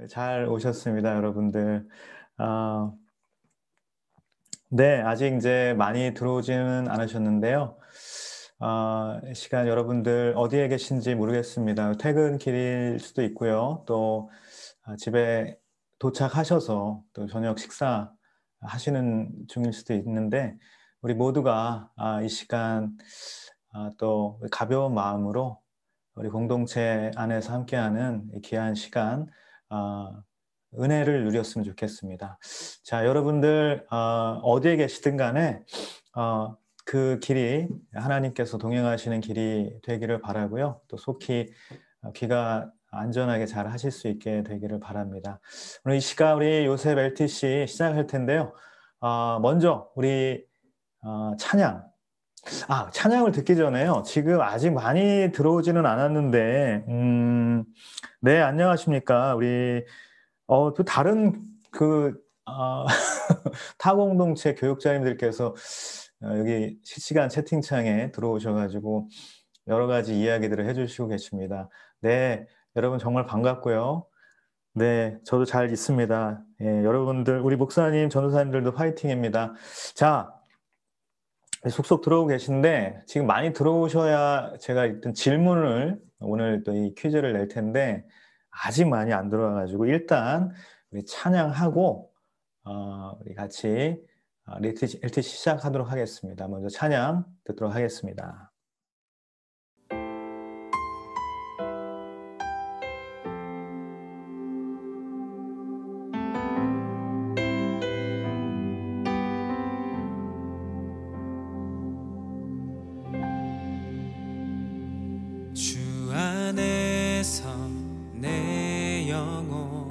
잘 오셨습니다, 여러분들. 아, 네, 아직 이제 많이 들어오지는 않으셨는데요. 시간 여러분들 어디에 계신지 모르겠습니다. 퇴근길일 수도 있고요. 또 집에 도착하셔서 또 저녁 식사 하시는 중일 수도 있는데, 우리 모두가 이 시간 또 가벼운 마음으로 우리 공동체 안에서 함께하는 이 귀한 시간, 은혜를 누렸으면 좋겠습니다. 자, 여러분들 어디에 계시든 간에 그 길이 하나님께서 동행하시는 길이 되기를 바라고요. 또 속히 귀가 안전하게 잘 하실 수 있게 되기를 바랍니다. 오늘 이 시간 우리 요셉 LTC 시작할 텐데요. 먼저 우리 찬양을 듣기 전에요. 지금 아직 많이 들어오지는 않았는데, 네, 안녕하십니까. 우리 또 다른 타공동체 교육자님들께서 여기 실시간 채팅창에 들어오셔가지고 여러 가지 이야기들을 해주시고 계십니다. 네, 여러분 정말 반갑고요. 네, 저도 잘 있습니다. 예, 여러분들, 우리 목사님, 전도사님들도 화이팅입니다. 자, 속속 들어오고 계신데 지금 많이 들어오셔야 제가 일단 질문을 오늘 또 이 퀴즈를 낼 텐데 아직 많이 안 들어와가지고 일단 우리 찬양하고 우리 같이 LTC 시작하도록 하겠습니다. 먼저 찬양 듣도록 하겠습니다. 주 안에서 내 영혼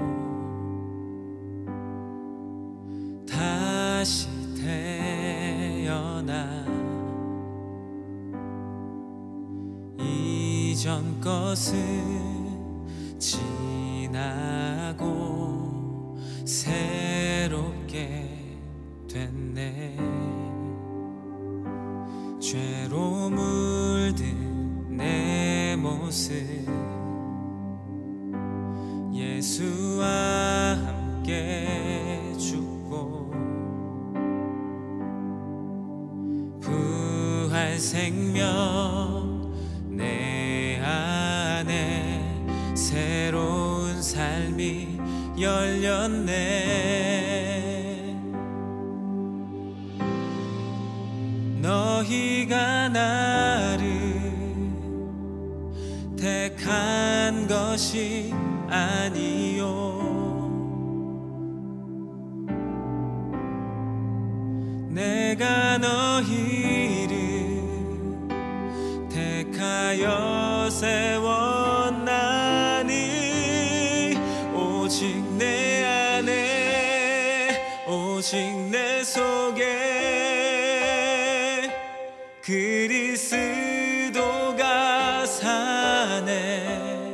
다시 태어나 이전 것은 지나고 새롭게 됐네. 죄로 물든 내 모습 예수와 함께 죽고 부활 생명 내 안에 새로운 삶이 열렸네. 너희가 나를 택한 것이 아니요 내가 너희를 택하여 세웠나니 오직 내 안에 오직 내 속에 그리스도가 사네.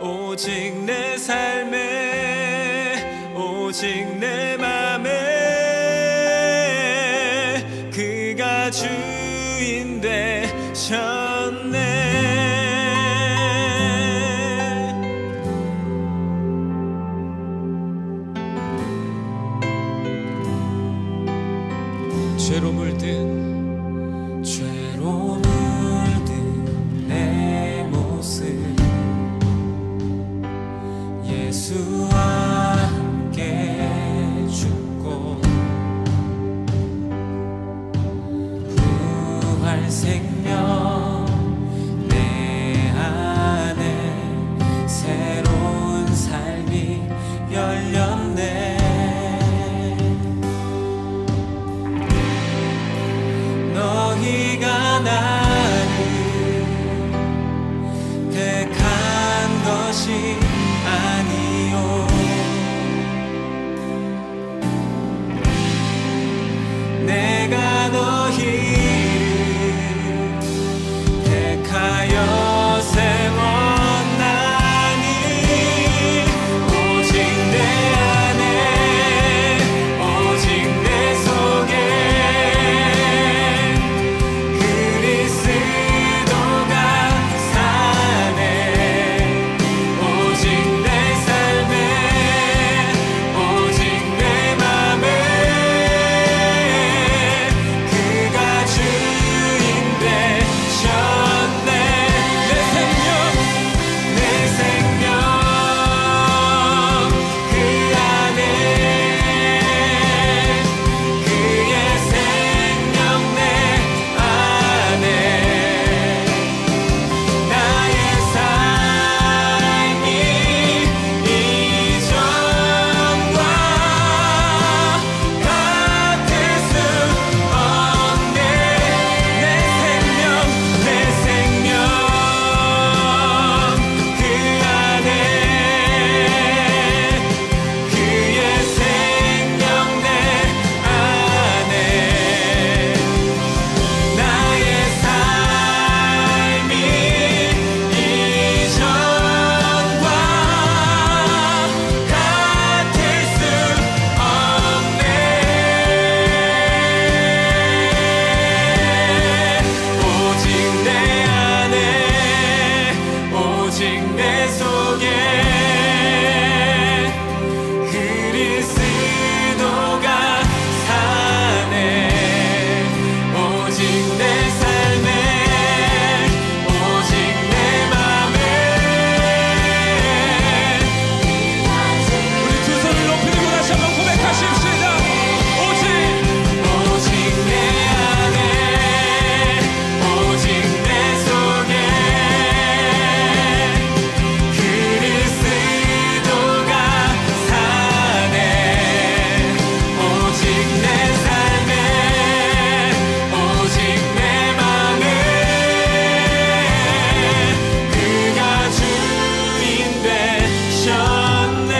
오직 내 삶에 오직 내 맘에 그가 주인 되셨네. 죄로 물든 내 모습 예수와 함께 죽고 부활 생명 내 안에 새로운 삶이 열렸네. 너희가 나를 택한 것이 아니요 내가 너희를 택하여 세웠나니 오직 내 안에 오직 내 속에 그리스도가 사네. 오직 속에 그리스도가 사네. 오직 내 삶에 오직 내 맘에 우리 두 손을 높이 들고 다시 한번 고백하십시다. 오직 내 안에 오직 내 속에 그리스도가 사네. 오직 내 삶에 오직 내 맘에 그가 주인 되셨네.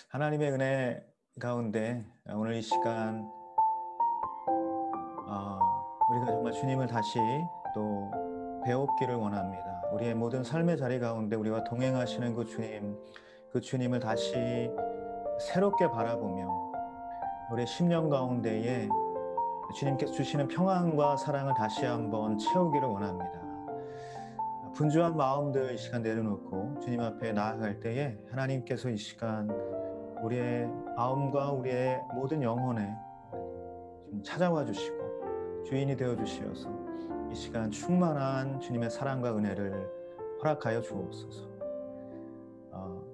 하나님의 은혜 가운데 오늘 이 시간 우리가 정말 주님을 다시 또 배웠기를 원합니다. 우리의 모든 삶의 자리 가운데 우리와 동행하시는 그 주님을 다시 새롭게 바라보며 우리의 심령 가운데에 주님께서 주시는 평안과 사랑을 다시 한번 채우기를 원합니다. 분주한 마음들 이 시간 내려놓고 주님 앞에 나아갈 때에 하나님께서 이 시간 우리의 마음과 우리의 모든 영혼에 좀 찾아와 주시고 주인이 되어 주시어서 이 시간 충만한 주님의 사랑과 은혜를 허락하여 주옵소서.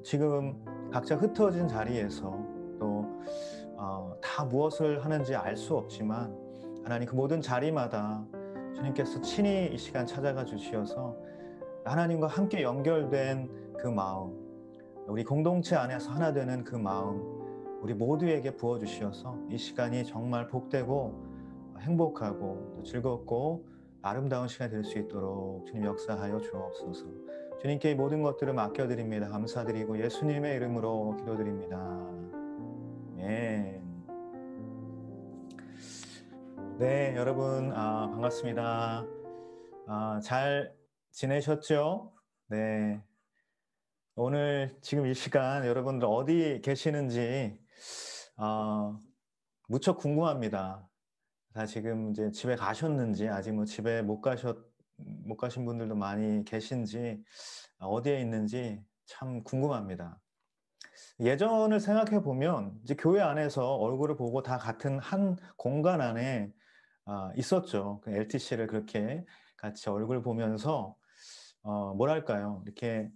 지금 각자 흩어진 자리에서 또 다 무엇을 하는지 알 수 없지만 하나님 그 모든 자리마다 주님께서 친히 이 시간 찾아가 주시어서 하나님과 함께 연결된 그 마음, 우리 공동체 안에서 하나 되는 그 마음 우리 모두에게 부어주시어서 이 시간이 정말 복되고 행복하고 또 즐겁고 아름다운 시간이 될 수 있도록 주님 역사하여 주옵소서. 주님께 이 모든 것들을 맡겨드립니다. 감사드리고 예수님의 이름으로 기도드립니다. 아멘. 네, 여러분 반갑습니다. 잘 지내셨죠? 네. 오늘 지금 이 시간 여러분들 어디 계시는지 무척 궁금합니다. 다 지금 이제 집에 가셨는지 아직 뭐 집에 못 가신 분들도 많이 계신지 어디에 있는지 참 궁금합니다. 예전을 생각해 보면 이제 교회 안에서 얼굴을 보고 다 같은 한 공간 안에 있었죠. 그 LTC를 그렇게 같이 얼굴 보면서 뭐랄까요? 이렇게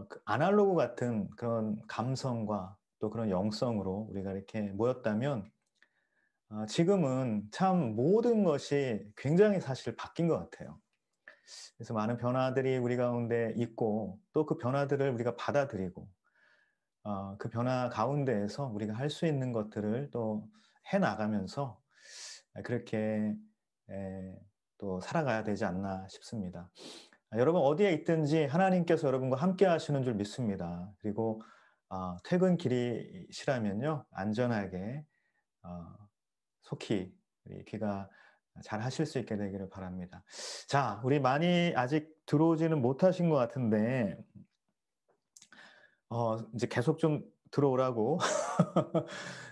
그 아날로그 같은 그런 감성과 또 그런 영성으로 우리가 이렇게 모였다면 지금은 참 모든 것이 굉장히 사실 바뀐 것 같아요. 그래서 많은 변화들이 우리 가운데 있고 또 그 변화들을 우리가 받아들이고 그 변화 가운데에서 우리가 할 수 있는 것들을 또 해나가면서 그렇게 또 살아가야 되지 않나 싶습니다. 여러분 어디에 있든지 하나님께서 여러분과 함께 하시는 줄 믿습니다. 그리고 퇴근길이시라면요 안전하게 속히 귀가 잘 하실 수 있게 되기를 바랍니다. 자, 우리 많이 아직 들어오지는 못하신 것 같은데 이제 계속 좀 들어오라고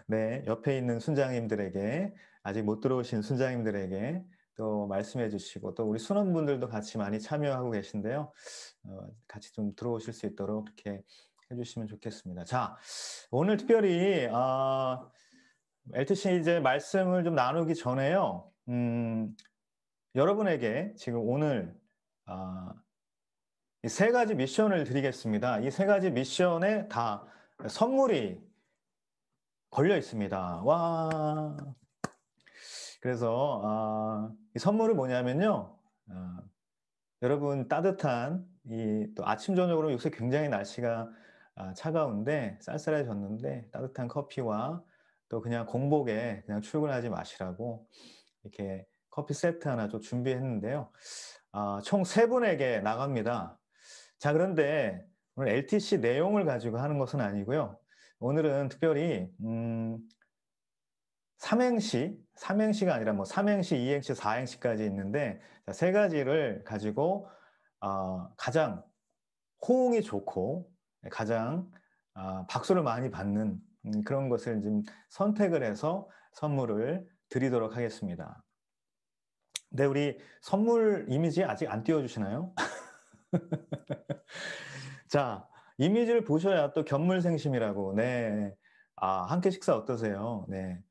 네, 옆에 있는 순장님들에게 아직 못 들어오신 순장님들에게 또 말씀해 주시고 또 우리 순원분들도 같이 많이 참여하고 계신데요. 같이 좀 들어오실 수 있도록 그렇게 해주시면 좋겠습니다. 자, 오늘 특별히 LTC 이제 말씀을 좀 나누기 전에요. 여러분에게 지금 오늘 이 세 가지 미션을 드리겠습니다. 이 세 가지 미션에 다 선물이 걸려 있습니다. 와. 그래서 이 선물은 뭐냐면요. 여러분 따뜻한 이 또 아침 저녁으로 요새 굉장히 날씨가 차가운데 쌀쌀해졌는데 따뜻한 커피와 또 그냥 공복에 그냥 출근하지 마시라고 이렇게 커피 세트 하나 좀 준비했는데요. 총 3분에게 나갑니다. 자, 그런데 오늘 LTC 내용을 가지고 하는 것은 아니고요. 오늘은 특별히 삼행시가 아니라 뭐 삼행시, 이행시, 사행시까지 있는데 자, 세 가지를 가지고 가장 호응이 좋고 가장 박수를 많이 받는 그런 것을 좀 선택을 해서 선물을 드리도록 하겠습니다. 네, 우리 선물 이미지 아직 안 띄워주시나요? 자, 이미지를 보셔야 또 견물생심이라고. 네. 한 끼 식사 어떠세요? 네.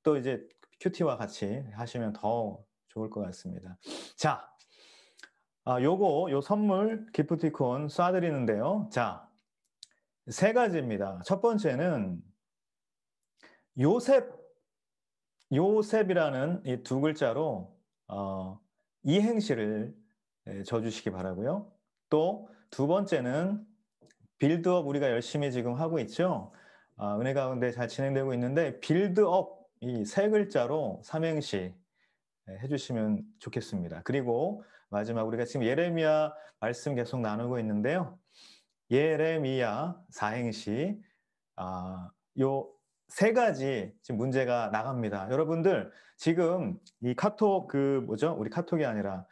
또 이제 큐티와 같이 하시면 더 좋을 것 같습니다. 자, 요 선물 기프티콘 쏴드리는데요. 자, 세 가지입니다. 첫 번째는 요셉이라는 이 두 글자로 이행시를 줘주시기 바라고요. 또 두 번째는 빌드업 우리가 열심히 지금 하고 있죠. 은혜 가운데 잘 진행되고 있는데 빌드업 이 세 글자로 삼행시 해주시면 좋겠습니다. 그리고 마지막 우리가 지금 예레미야 말씀 계속 나누고 있는데요. 예레미야 사행시 요 세 가지 지금 문제가 나갑니다. 여러분들 지금 이 카톡 우리 카톡이 아니라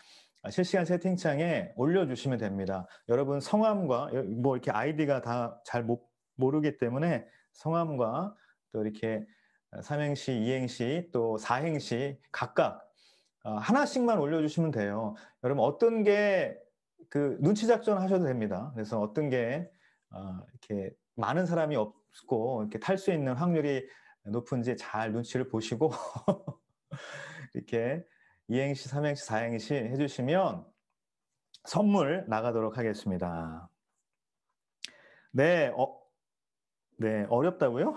실시간 채팅창에 올려주시면 됩니다. 여러분 성함과 뭐 이렇게 아이디가 다 잘 모르기 때문에 성함과 또 이렇게 삼행시, 이행시, 또 사행시 각각 하나씩만 올려주시면 돼요. 여러분 어떤 게 눈치 작전 하셔도 됩니다. 그래서 어떤 게 이렇게 많은 사람이 없고 이렇게 탈 수 있는 확률이 높은지 잘 눈치를 보시고 이렇게 이행시, 삼행시, 사행시 해주시면 선물 나가도록 하겠습니다. 네, 네, 어렵다고요?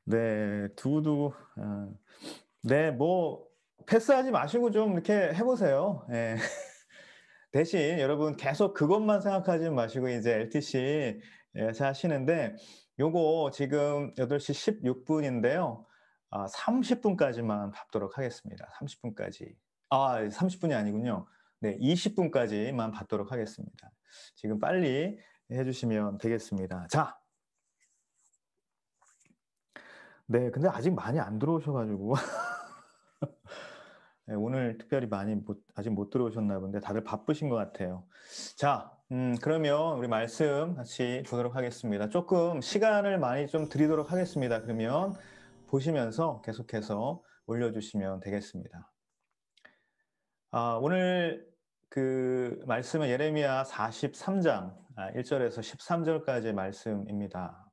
네, 두고두고. 네, 뭐 패스하지 마시고 좀 이렇게 해보세요. 네. 대신 여러분 계속 그것만 생각하지 마시고 이제 LTC 하시는데 요거 지금 8시 16분인데요. 30분까지만 받도록 하겠습니다. 30분까지. 30분이 아니군요. 네, 20분까지만 받도록 하겠습니다. 지금 빨리 해주시면 되겠습니다. 자. 네, 근데 아직 많이 안 들어오셔가지고. 네, 오늘 특별히 아직 못 들어오셨나 본데 다들 바쁘신 것 같아요. 자, 그러면 우리 말씀 같이 보도록 하겠습니다. 조금 시간을 많이 좀 드리도록 하겠습니다. 그러면 보시면서 계속해서 올려주시면 되겠습니다. 오늘 말씀은 예레미야 43장 1절에서 13절까지 말씀입니다.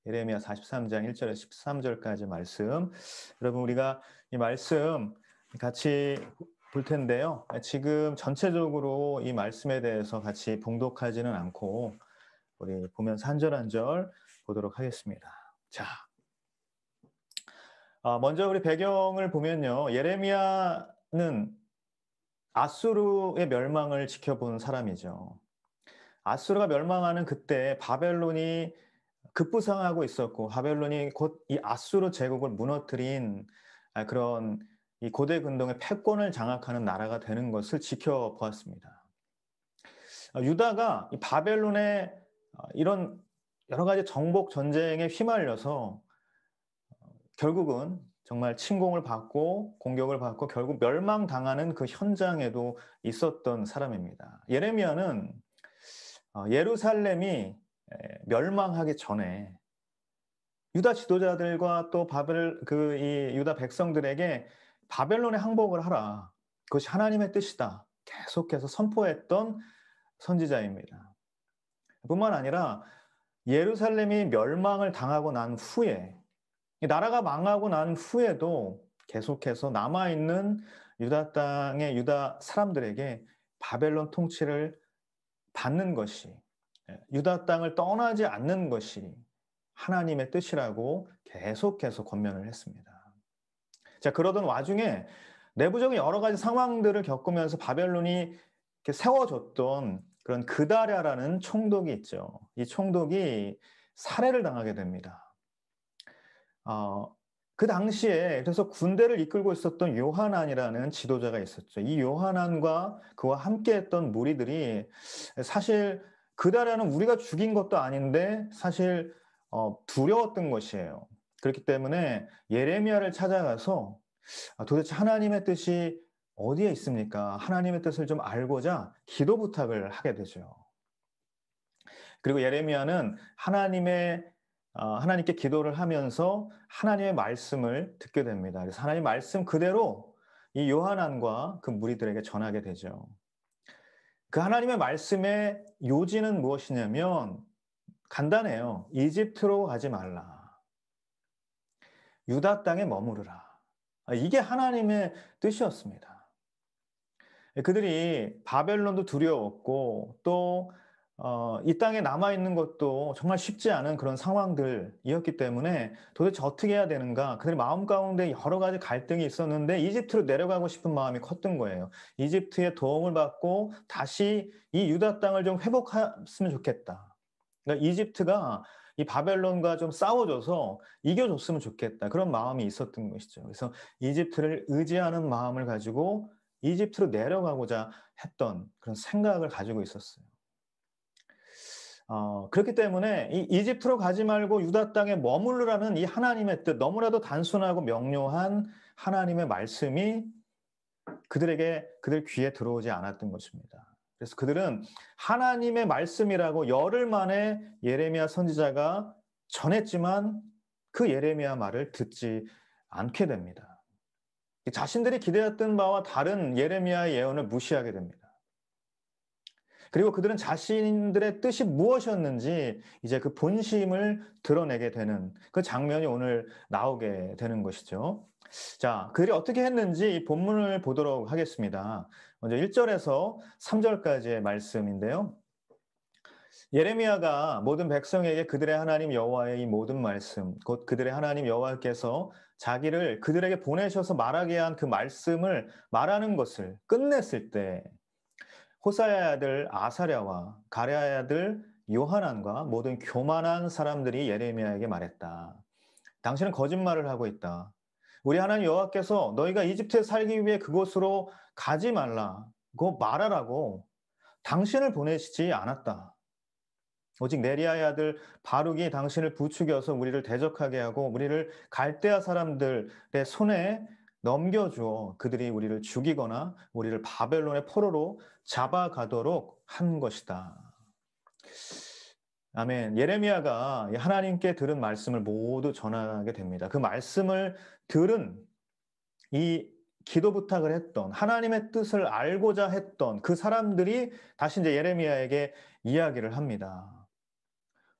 예레미야 43장 1절에서 13절까지 말씀. 여러분 우리가 이 말씀 같이 볼 텐데요. 지금 전체적으로 이 말씀에 대해서 같이 봉독하지는 않고 우리 보면서 한 절 한 절 보도록 하겠습니다. 자, 먼저 우리 배경을 보면요. 예레미야는 아수르의 멸망을 지켜본 사람이죠. 아수르가 멸망하는 그때 바벨론이 급부상하고 있었고 바벨론이 곧 이 아수르 제국을 무너뜨린 그런 이 고대 근동의 패권을 장악하는 나라가 되는 것을 지켜보았습니다. 유다가 이 바벨론의 이런 여러 가지 정복 전쟁에 휘말려서 결국은 정말 침공을 받고 공격을 받고 결국 멸망당하는 그 현장에도 있었던 사람입니다. 예레미야는 예루살렘이 멸망하기 전에 유다 지도자들과 또 이 유다 백성들에게 바벨론에 항복을 하라. 그것이 하나님의 뜻이다. 계속해서 선포했던 선지자입니다. 뿐만 아니라 예루살렘이 멸망을 당하고 난 후에 나라가 망하고 난 후에도 계속해서 남아있는 유다 땅의 유다 사람들에게 바벨론 통치를 받는 것이 유다 땅을 떠나지 않는 것이 하나님의 뜻이라고 계속해서 권면을 했습니다. 자, 그러던 와중에 내부적인 여러 가지 상황들을 겪으면서 바벨론이 이렇게 세워졌던 그런 그다랴라는 총독이 있죠. 이 총독이 살해를 당하게 됩니다. 그 당시에 그래서 군대를 이끌고 있었던 요하난이라는 지도자가 있었죠. 이 요하난과 그와 함께했던 무리들이 사실 그다랴는 우리가 죽인 것도 아닌데 사실 두려웠던 것이에요. 그렇기 때문에 예레미야를 찾아가서 도대체 하나님의 뜻이 어디에 있습니까? 하나님의 뜻을 좀 알고자 기도 부탁을 하게 되죠. 그리고 예레미야는 하나님께 기도를 하면서 하나님의 말씀을 듣게 됩니다. 그래서 하나님의 말씀 그대로 이 요하난과 그 무리들에게 전하게 되죠. 그 하나님의 말씀의 요지는 무엇이냐면 간단해요. 이집트로 가지 말라. 유다 땅에 머무르라. 이게 하나님의 뜻이었습니다. 그들이 바벨론도 두려웠고 또 이 땅에 남아있는 것도 정말 쉽지 않은 그런 상황들이었기 때문에 도대체 어떻게 해야 되는가? 그들의 마음 가운데 여러 가지 갈등이 있었는데 이집트로 내려가고 싶은 마음이 컸던 거예요. 이집트의 도움을 받고 다시 이 유다 땅을 좀 회복했으면 좋겠다. 그러니까 이집트가 이 바벨론과 좀 싸워줘서 이겨줬으면 좋겠다. 그런 마음이 있었던 것이죠. 그래서 이집트를 의지하는 마음을 가지고 이집트로 내려가고자 했던 그런 생각을 가지고 있었어요. 그렇기 때문에 이 이집트로 가지 말고 유다 땅에 머무르라는 이 하나님의 뜻, 너무나도 단순하고 명료한 하나님의 말씀이 그들 귀에 들어오지 않았던 것입니다. 그래서 그들은 하나님의 말씀이라고 열흘 만에 예레미야 선지자가 전했지만 그 예레미야 말을 듣지 않게 됩니다. 자신들이 기대했던 바와 다른 예레미야의 예언을 무시하게 됩니다. 그리고 그들은 자신들의 뜻이 무엇이었는지 이제 그 본심을 드러내게 되는 그 장면이 오늘 나오게 되는 것이죠. 자, 그들이 어떻게 했는지 이 본문을 보도록 하겠습니다. 먼저 1절에서 3절까지의 말씀인데요. 예레미야가 모든 백성에게 그들의 하나님 여호와의 이 모든 말씀, 곧 그들의 하나님 여호와께서 자기를 그들에게 보내셔서 말하게 한 그 말씀을 말하는 것을 끝냈을 때 호사야의 아들 아사랴와 가랴의 아들 요하난과 모든 교만한 사람들이 예레미야에게 말했다. 당신은 거짓말을 하고 있다. 우리 하나님 여호와께서 너희가 이집트에 살기 위해 그곳으로 가지 말라고 말하라고 당신을 보내시지 않았다. 오직 네리야의 아들 바룩이 당신을 부추겨서 우리를 대적하게 하고 우리를 갈대아 사람들의 손에 넘겨주어 그들이 우리를 죽이거나 우리를 바벨론의 포로로 잡아가도록 한 것이다. 아멘. 예레미야가 하나님께 들은 말씀을 모두 전하게 됩니다. 그 말씀을 들은 이 기도 부탁을 했던 하나님의 뜻을 알고자 했던 그 사람들이 다시 이제 예레미야에게 이야기를 합니다.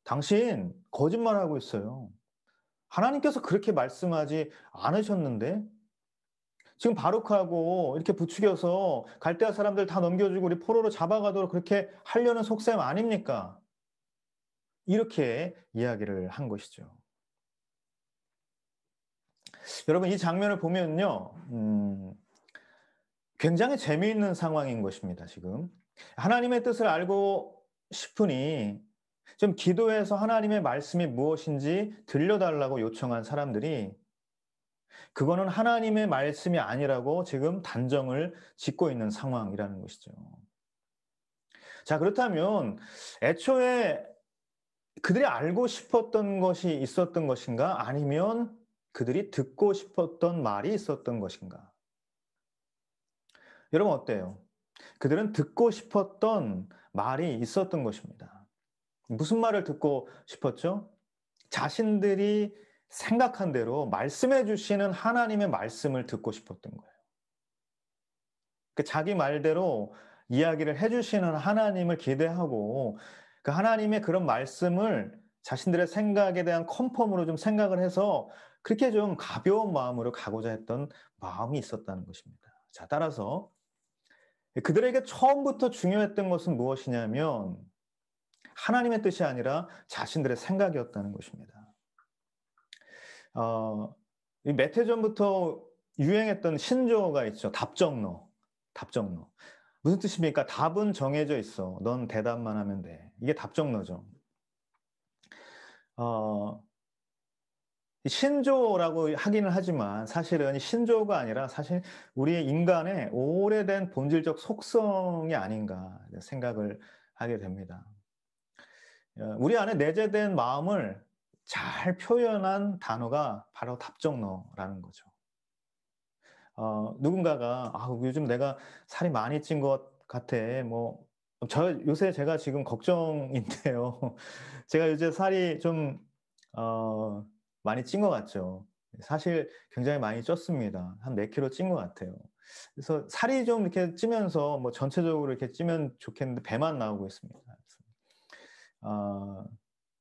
당신 거짓말하고 있어요. 하나님께서 그렇게 말씀하지 않으셨는데 지금 바룩하고 이렇게 부추겨서 갈대아 사람들 다 넘겨주고 우리 포로로 잡아가도록 그렇게 하려는 속셈 아닙니까? 이렇게 이야기를 한 것이죠. 여러분 이 장면을 보면요. 굉장히 재미있는 상황인 것입니다. 지금 하나님의 뜻을 알고 싶으니 좀 기도해서 하나님의 말씀이 무엇인지 들려달라고 요청한 사람들이 그거는 하나님의 말씀이 아니라고 지금 단정을 짓고 있는 상황이라는 것이죠. 자, 그렇다면 애초에 그들이 알고 싶었던 것이 있었던 것인가? 아니면 그들이 듣고 싶었던 말이 있었던 것인가? 여러분 어때요? 그들은 듣고 싶었던 말이 있었던 것입니다. 무슨 말을 듣고 싶었죠? 자신들이 생각한 대로 말씀해 주시는 하나님의 말씀을 듣고 싶었던 거예요. 자기 말대로 이야기를 해 주시는 하나님을 기대하고 그 하나님의 그런 말씀을 자신들의 생각에 대한 컨펌으로 좀 생각을 해서 그렇게 좀 가벼운 마음으로 가고자 했던 마음이 있었다는 것입니다. 자, 따라서 그들에게 처음부터 중요했던 것은 무엇이냐면 하나님의 뜻이 아니라 자신들의 생각이었다는 것입니다. 몇 해 전부터 유행했던 신조어가 있죠. 답정너. 무슨 뜻입니까? 답은 정해져 있어. 넌 대답만 하면 돼. 이게 답정너죠. 신조어라고 하기는 하지만 사실은 신조어가 아니라 사실 우리 인간의 오래된 본질적 속성이 아닌가 생각을 하게 됩니다. 우리 안에 내재된 마음을 잘 표현한 단어가 바로 답정너라는 거죠. 누군가가 요즘 내가 살이 많이 찐 것 같아. 뭐 요새 제가 지금 걱정인데요. 제가 요새 살이 좀 많이 찐 것 같죠. 사실 굉장히 많이 쪘습니다. 한 몇 킬로 찐 것 같아요. 그래서 살이 좀 이렇게 찌면서 뭐 전체적으로 이렇게 찌면 좋겠는데 배만 나오고 있습니다. 어,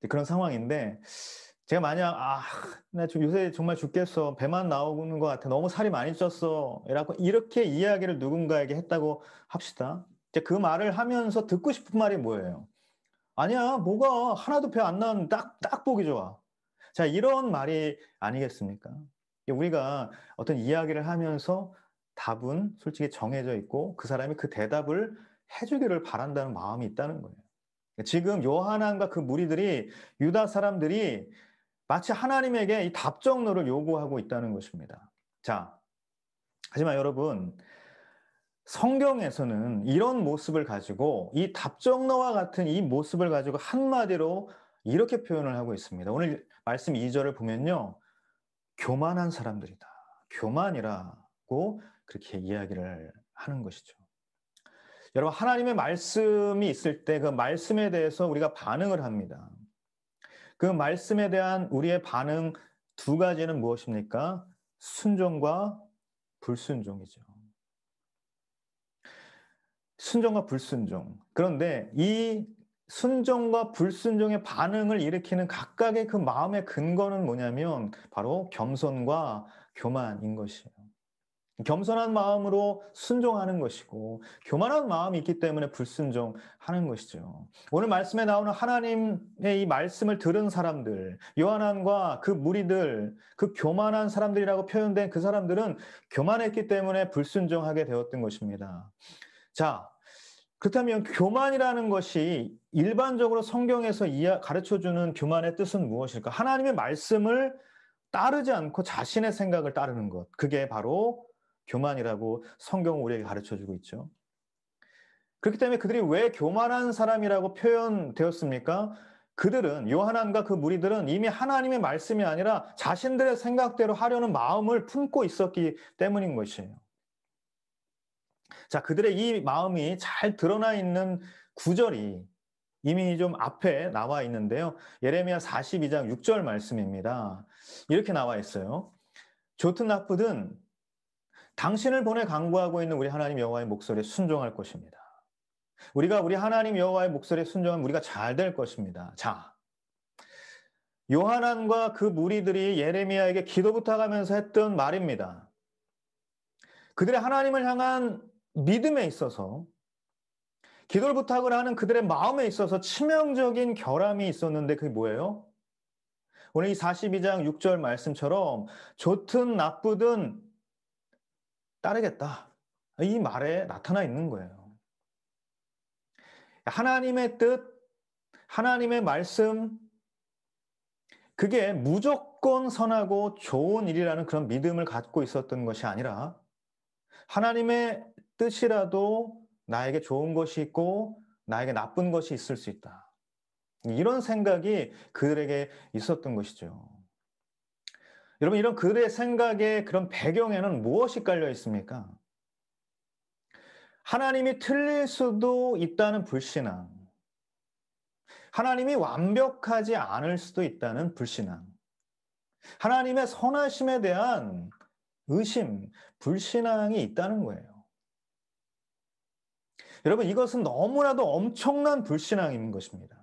그런 상황인데 제가 만약 나 좀 요새 정말 죽겠어. 배만 나오는 것 같아. 너무 살이 많이 쪘어. 이렇게 이야기를 누군가에게 했다고 합시다. 이제 그 말을 하면서 듣고 싶은 말이 뭐예요? 아니야, 뭐가 하나도 배 안 나왔는데 딱 보기 좋아. 자, 이런 말이 아니겠습니까? 우리가 어떤 이야기를 하면서 답은 솔직히 정해져 있고 그 사람이 그 대답을 해주기를 바란다는 마음이 있다는 거예요. 지금 요한안과 그 무리들이 유다 사람들이 마치 하나님에게 이 답정너를 요구하고 있다는 것입니다. 자, 하지만 여러분, 성경에서는 이런 모습을 가지고 이 답정너와 같은 이 모습을 가지고 한마디로 이렇게 표현을 하고 있습니다. 오늘 말씀 2절을 보면요. 교만한 사람들이다. 교만이라고 그렇게 이야기를 하는 것이죠. 여러분, 하나님의 말씀이 있을 때 그 말씀에 대해서 우리가 반응을 합니다. 그 말씀에 대한 우리의 반응 두 가지는 무엇입니까? 순종과 불순종이죠. 순종과 불순종. 그런데 이 순종과 불순종의 반응을 일으키는 각각의 그 마음의 근거는 뭐냐면 바로 겸손과 교만인 것이에요. 겸손한 마음으로 순종하는 것이고 교만한 마음이 있기 때문에 불순종하는 것이죠. 오늘 말씀에 나오는 하나님의 이 말씀을 들은 사람들, 요한안과 그 무리들, 그 교만한 사람들이라고 표현된 그 사람들은 교만했기 때문에 불순종하게 되었던 것입니다. 자, 그렇다면 교만이라는 것이 일반적으로 성경에서 가르쳐주는 교만의 뜻은 무엇일까? 하나님의 말씀을 따르지 않고 자신의 생각을 따르는 것. 그게 바로 교만이라고 성경은 우리에게 가르쳐주고 있죠. 그렇기 때문에 그들이 왜 교만한 사람이라고 표현되었습니까? 그들은 요한안과 그 무리들은 이미 하나님의 말씀이 아니라 자신들의 생각대로 하려는 마음을 품고 있었기 때문인 것이에요. 자, 그들의 이 마음이 잘 드러나 있는 구절이 이미 좀 앞에 나와 있는데요. 예레미야 42장 6절 말씀입니다. 이렇게 나와 있어요. 좋든 나쁘든 당신을 보내 강구하고 있는 우리 하나님 여호와의 목소리에 순종할 것입니다. 우리가 우리 하나님 여호와의 목소리에 순종하면 우리가 잘 될 것입니다. 자, 요한안과 그 무리들이 예레미야에게 기도 부탁하면서 했던 말입니다. 그들의 하나님을 향한 믿음에 있어서 기도를 부탁을 하는 그들의 마음에 있어서 치명적인 결함이 있었는데 그게 뭐예요? 오늘 이 42장 6절 말씀처럼 좋든 나쁘든 따르겠다. 이 말에 나타나 있는 거예요. 하나님의 뜻, 하나님의 말씀, 그게 무조건 선하고 좋은 일이라는 그런 믿음을 갖고 있었던 것이 아니라 하나님의 뜻이라도 나에게 좋은 것이 있고 나에게 나쁜 것이 있을 수 있다. 이런 생각이 그들에게 있었던 것이죠. 여러분, 이런 그들의 생각의 그런 배경에는 무엇이 깔려 있습니까? 하나님이 틀릴 수도 있다는 불신앙, 하나님이 완벽하지 않을 수도 있다는 불신앙, 하나님의 선하심에 대한 의심, 불신앙이 있다는 거예요. 여러분, 이것은 너무나도 엄청난 불신앙인 것입니다.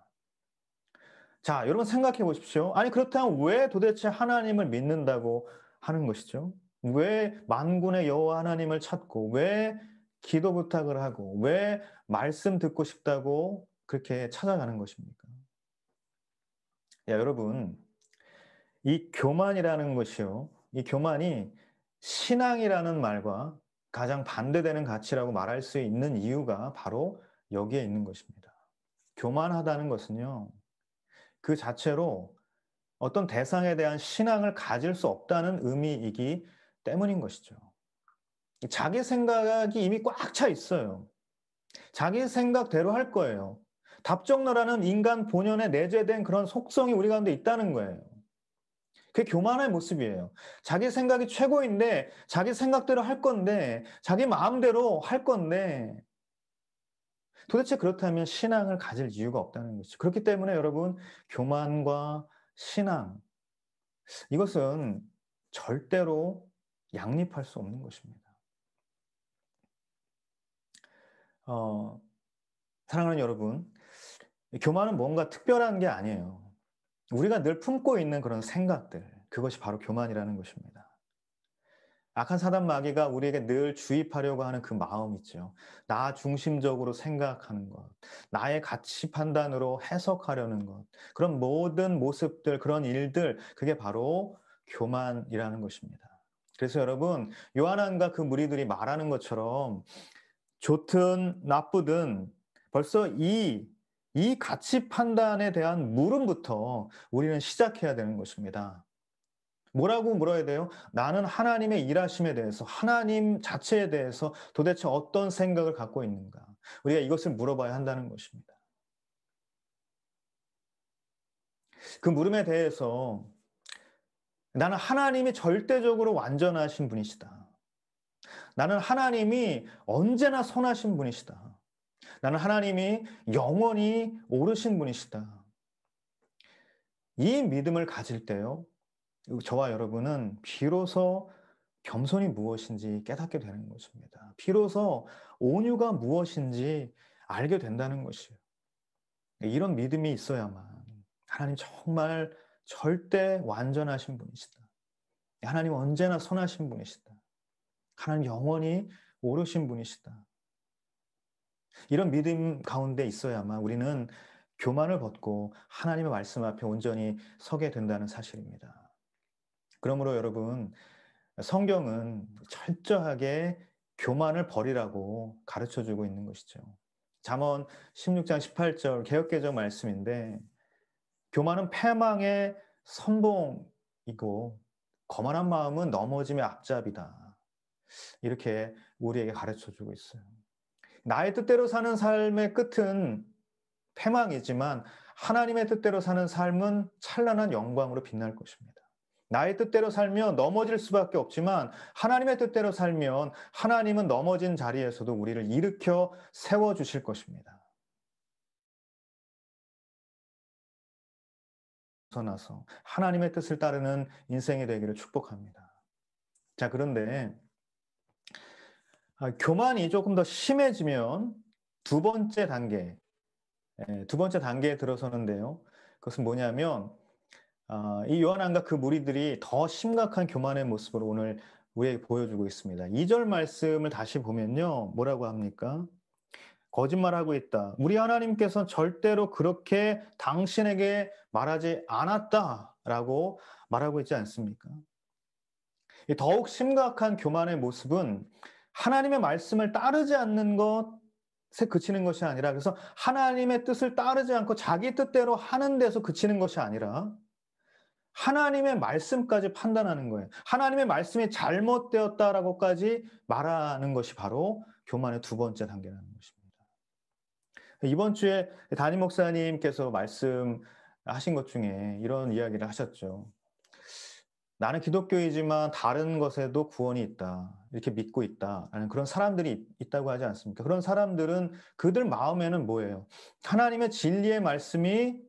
자, 여러분 생각해 보십시오. 아니, 그렇다면 왜 도대체 하나님을 믿는다고 하는 것이죠? 왜 만군의 여호와 하나님을 찾고, 왜 기도 부탁을 하고, 왜 말씀 듣고 싶다고 그렇게 찾아가는 것입니까? 야, 여러분, 이 교만이라는 것이요. 이 교만이 신앙이라는 말과 가장 반대되는 가치라고 말할 수 있는 이유가 바로 여기에 있는 것입니다. 교만하다는 것은요, 그 자체로 어떤 대상에 대한 신앙을 가질 수 없다는 의미이기 때문인 것이죠. 자기 생각이 이미 꽉 차 있어요. 자기 생각대로 할 거예요. 답정너라는 인간 본연에 내재된 그런 속성이 우리 가운데 있다는 거예요. 그게 교만의 모습이에요. 자기 생각이 최고인데 자기 생각대로 할 건데 자기 마음대로 할 건데 도대체 그렇다면 신앙을 가질 이유가 없다는 것이죠. 그렇기 때문에 여러분 교만과 신앙 이것은 절대로 양립할 수 없는 것입니다. 사랑하는 여러분, 교만은 뭔가 특별한 게 아니에요. 우리가 늘 품고 있는 그런 생각들, 그것이 바로 교만이라는 것입니다. 악한 사단 마귀가 우리에게 늘 주입하려고 하는 그 마음 있죠. 나 중심적으로 생각하는 것, 나의 가치 판단으로 해석하려는 것, 그런 모든 모습들, 그런 일들, 그게 바로 교만이라는 것입니다. 그래서 여러분, 요한왕과 그 무리들이 말하는 것처럼 좋든 나쁘든 벌써 이 가치 판단에 대한 물음부터 우리는 시작해야 되는 것입니다. 뭐라고 물어야 돼요? 나는 하나님의 일하심에 대해서, 하나님 자체에 대해서 도대체 어떤 생각을 갖고 있는가? 우리가 이것을 물어봐야 한다는 것입니다. 그 물음에 대해서 나는 하나님이 절대적으로 완전하신 분이시다. 나는 하나님이 언제나 선하신 분이시다. 나는 하나님이 영원히 오르신 분이시다. 이 믿음을 가질 때요, 저와 여러분은 비로소 겸손이 무엇인지 깨닫게 되는 것입니다. 비로소 온유가 무엇인지 알게 된다는 것이에요. 이런 믿음이 있어야만 하나님 정말 절대 완전하신 분이시다. 하나님 언제나 선하신 분이시다. 하나님 영원히 오르신 분이시다. 이런 믿음 가운데 있어야만 우리는 교만을 벗고 하나님의 말씀 앞에 온전히 서게 된다는 사실입니다. 그러므로 여러분, 성경은 철저하게 교만을 버리라고 가르쳐주고 있는 것이죠. 잠언 16장 18절 개역개정 말씀인데 교만은 패망의 선봉이고 거만한 마음은 넘어짐의 앞잡이다. 이렇게 우리에게 가르쳐주고 있어요. 나의 뜻대로 사는 삶의 끝은 패망이지만 하나님의 뜻대로 사는 삶은 찬란한 영광으로 빛날 것입니다. 나의 뜻대로 살면 넘어질 수밖에 없지만 하나님의 뜻대로 살면 하나님은 넘어진 자리에서도 우리를 일으켜 세워주실 것입니다. 벗어나서 하나님의 뜻을 따르는 인생이 되기를 축복합니다. 자, 그런데 교만이 조금 더 심해지면 두 번째 단계에 들어서는데요. 그것은 뭐냐면 이 요한왕과 그 무리들이 더 심각한 교만의 모습을 오늘 우리에게 보여주고 있습니다. 2절 말씀을 다시 보면요. 뭐라고 합니까? 거짓말하고 있다. 우리 하나님께서는 절대로 그렇게 당신에게 말하지 않았다라고 말하고 있지 않습니까? 더욱 심각한 교만의 모습은 하나님의 말씀을 따르지 않는 것에 그치는 것이 아니라, 그래서 하나님의 뜻을 따르지 않고 자기 뜻대로 하는 데서 그치는 것이 아니라 하나님의 말씀까지 판단하는 거예요. 하나님의 말씀이 잘못되었다라고까지 말하는 것이 바로 교만의 두 번째 단계라는 것입니다. 이번 주에 담임 목사님께서 말씀하신 것 중에 이런 이야기를 하셨죠. 나는 기독교이지만 다른 것에도 구원이 있다. 이렇게 믿고 있다라는 그런 사람들이 있다고 하지 않습니까? 그런 사람들은 그들 마음에는 뭐예요? 하나님의 진리의 말씀이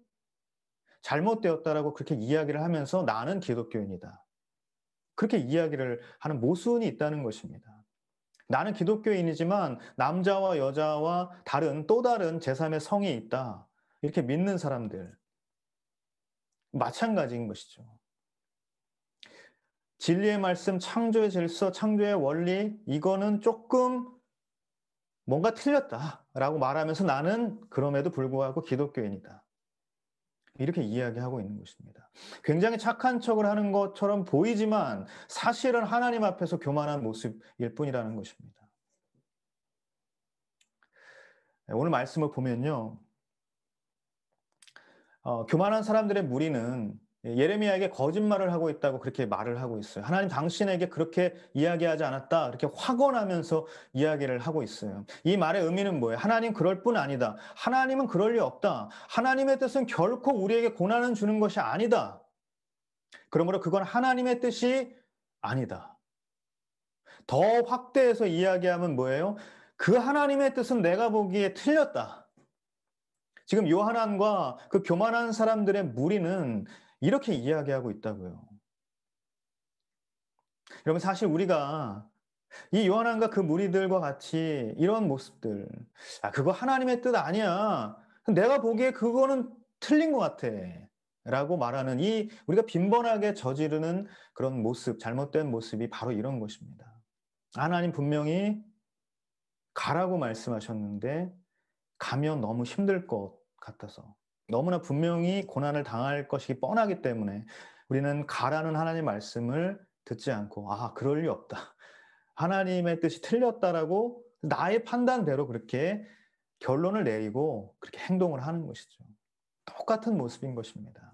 잘못되었다라고 그렇게 이야기를 하면서 나는 기독교인이다. 그렇게 이야기를 하는 모순이 있다는 것입니다. 나는 기독교인이지만 남자와 여자와 또 다른 제3의 성이 있다. 이렇게 믿는 사람들. 마찬가지인 것이죠. 진리의 말씀, 창조의 질서, 창조의 원리, 이거는 조금 뭔가 틀렸다라고 말하면서 나는 그럼에도 불구하고 기독교인이다. 이렇게 이야기하고 있는 것입니다. 굉장히 착한 척을 하는 것처럼 보이지만 사실은 하나님 앞에서 교만한 모습일 뿐이라는 것입니다. 오늘 말씀을 보면요. 교만한 사람들의 무리는 예레미야에게 거짓말을 하고 있다고 그렇게 말을 하고 있어요. 하나님 당신에게 그렇게 이야기하지 않았다. 이렇게 확언하면서 이야기를 하고 있어요. 이 말의 의미는 뭐예요? 하나님 그럴 뿐 아니다. 하나님은 그럴 리 없다. 하나님의 뜻은 결코 우리에게 고난을 주는 것이 아니다. 그러므로 그건 하나님의 뜻이 아니다. 더 확대해서 이야기하면 뭐예요? 그 하나님의 뜻은 내가 보기에 틀렸다. 지금 요한안과 그 교만한 사람들의 무리는 이렇게 이야기하고 있다고요. 여러분, 사실 우리가 이 요한안과 그 무리들과 같이 이런 모습들, 그거 하나님의 뜻 아니야. 내가 보기에 그거는 틀린 것 같아. 라고 말하는 이 우리가 빈번하게 저지르는 그런 모습, 잘못된 모습이 바로 이런 것입니다. 하나님 분명히 가라고 말씀하셨는데 가면 너무 힘들 것 같아서, 너무나 분명히 고난을 당할 것이 뻔하기 때문에 우리는 가라는 하나님의 말씀을 듣지 않고, 그럴 리 없다. 하나님의 뜻이 틀렸다라고 나의 판단대로 그렇게 결론을 내리고 그렇게 행동을 하는 것이죠. 똑같은 모습인 것입니다.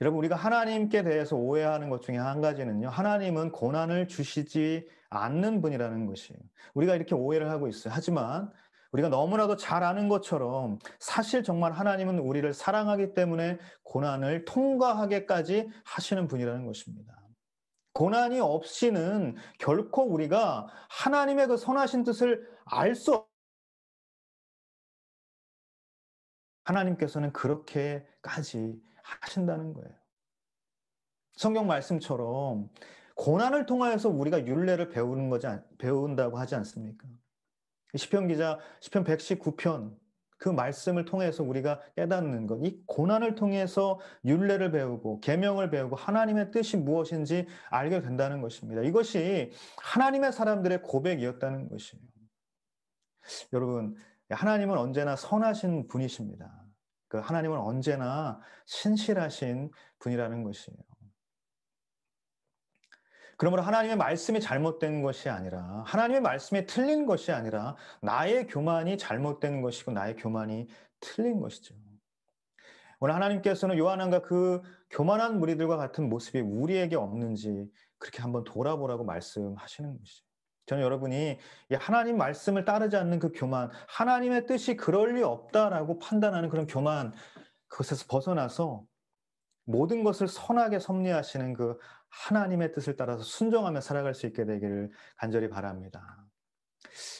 여러분, 우리가 하나님께 대해서 오해하는 것 중에 한 가지는요, 하나님은 고난을 주시지 않는 분이라는 것이에요. 우리가 이렇게 오해를 하고 있어요. 하지만 우리가 너무나도 잘 아는 것처럼 사실 정말 하나님은 우리를 사랑하기 때문에 고난을 통과하게까지 하시는 분이라는 것입니다. 고난이 없이는 결코 우리가 하나님의 그 선하신 뜻을 알 수 없. 하나님께서는 그렇게까지 하신다는 거예요. 성경 말씀처럼 고난을 통하여서 우리가 율례를 배운다고 하지 않습니까? 시편 기자 시편 119편 그 말씀을 통해서 우리가 깨닫는 것, 이 고난을 통해서 율례를 배우고 계명을 배우고 하나님의 뜻이 무엇인지 알게 된다는 것입니다. 이것이 하나님의 사람들의 고백이었다는 것이에요. 여러분, 하나님은 언제나 선하신 분이십니다. 그 하나님은 언제나 신실하신 분이라는 것이에요. 그러므로 하나님의 말씀이 잘못된 것이 아니라, 하나님의 말씀이 틀린 것이 아니라 나의 교만이 잘못된 것이고 나의 교만이 틀린 것이죠. 오늘 하나님께서는 요한안과 그 교만한 무리들과 같은 모습이 우리에게 없는지 그렇게 한번 돌아보라고 말씀하시는 것이죠. 저는 여러분이 이 하나님 말씀을 따르지 않는 그 교만, 하나님의 뜻이 그럴 리 없다라고 판단하는 그런 교만, 그것에서 벗어나서 모든 것을 선하게 섭리하시는 그 하나님의 뜻을 따라서 순종하며 살아갈 수 있게 되기를 간절히 바랍니다.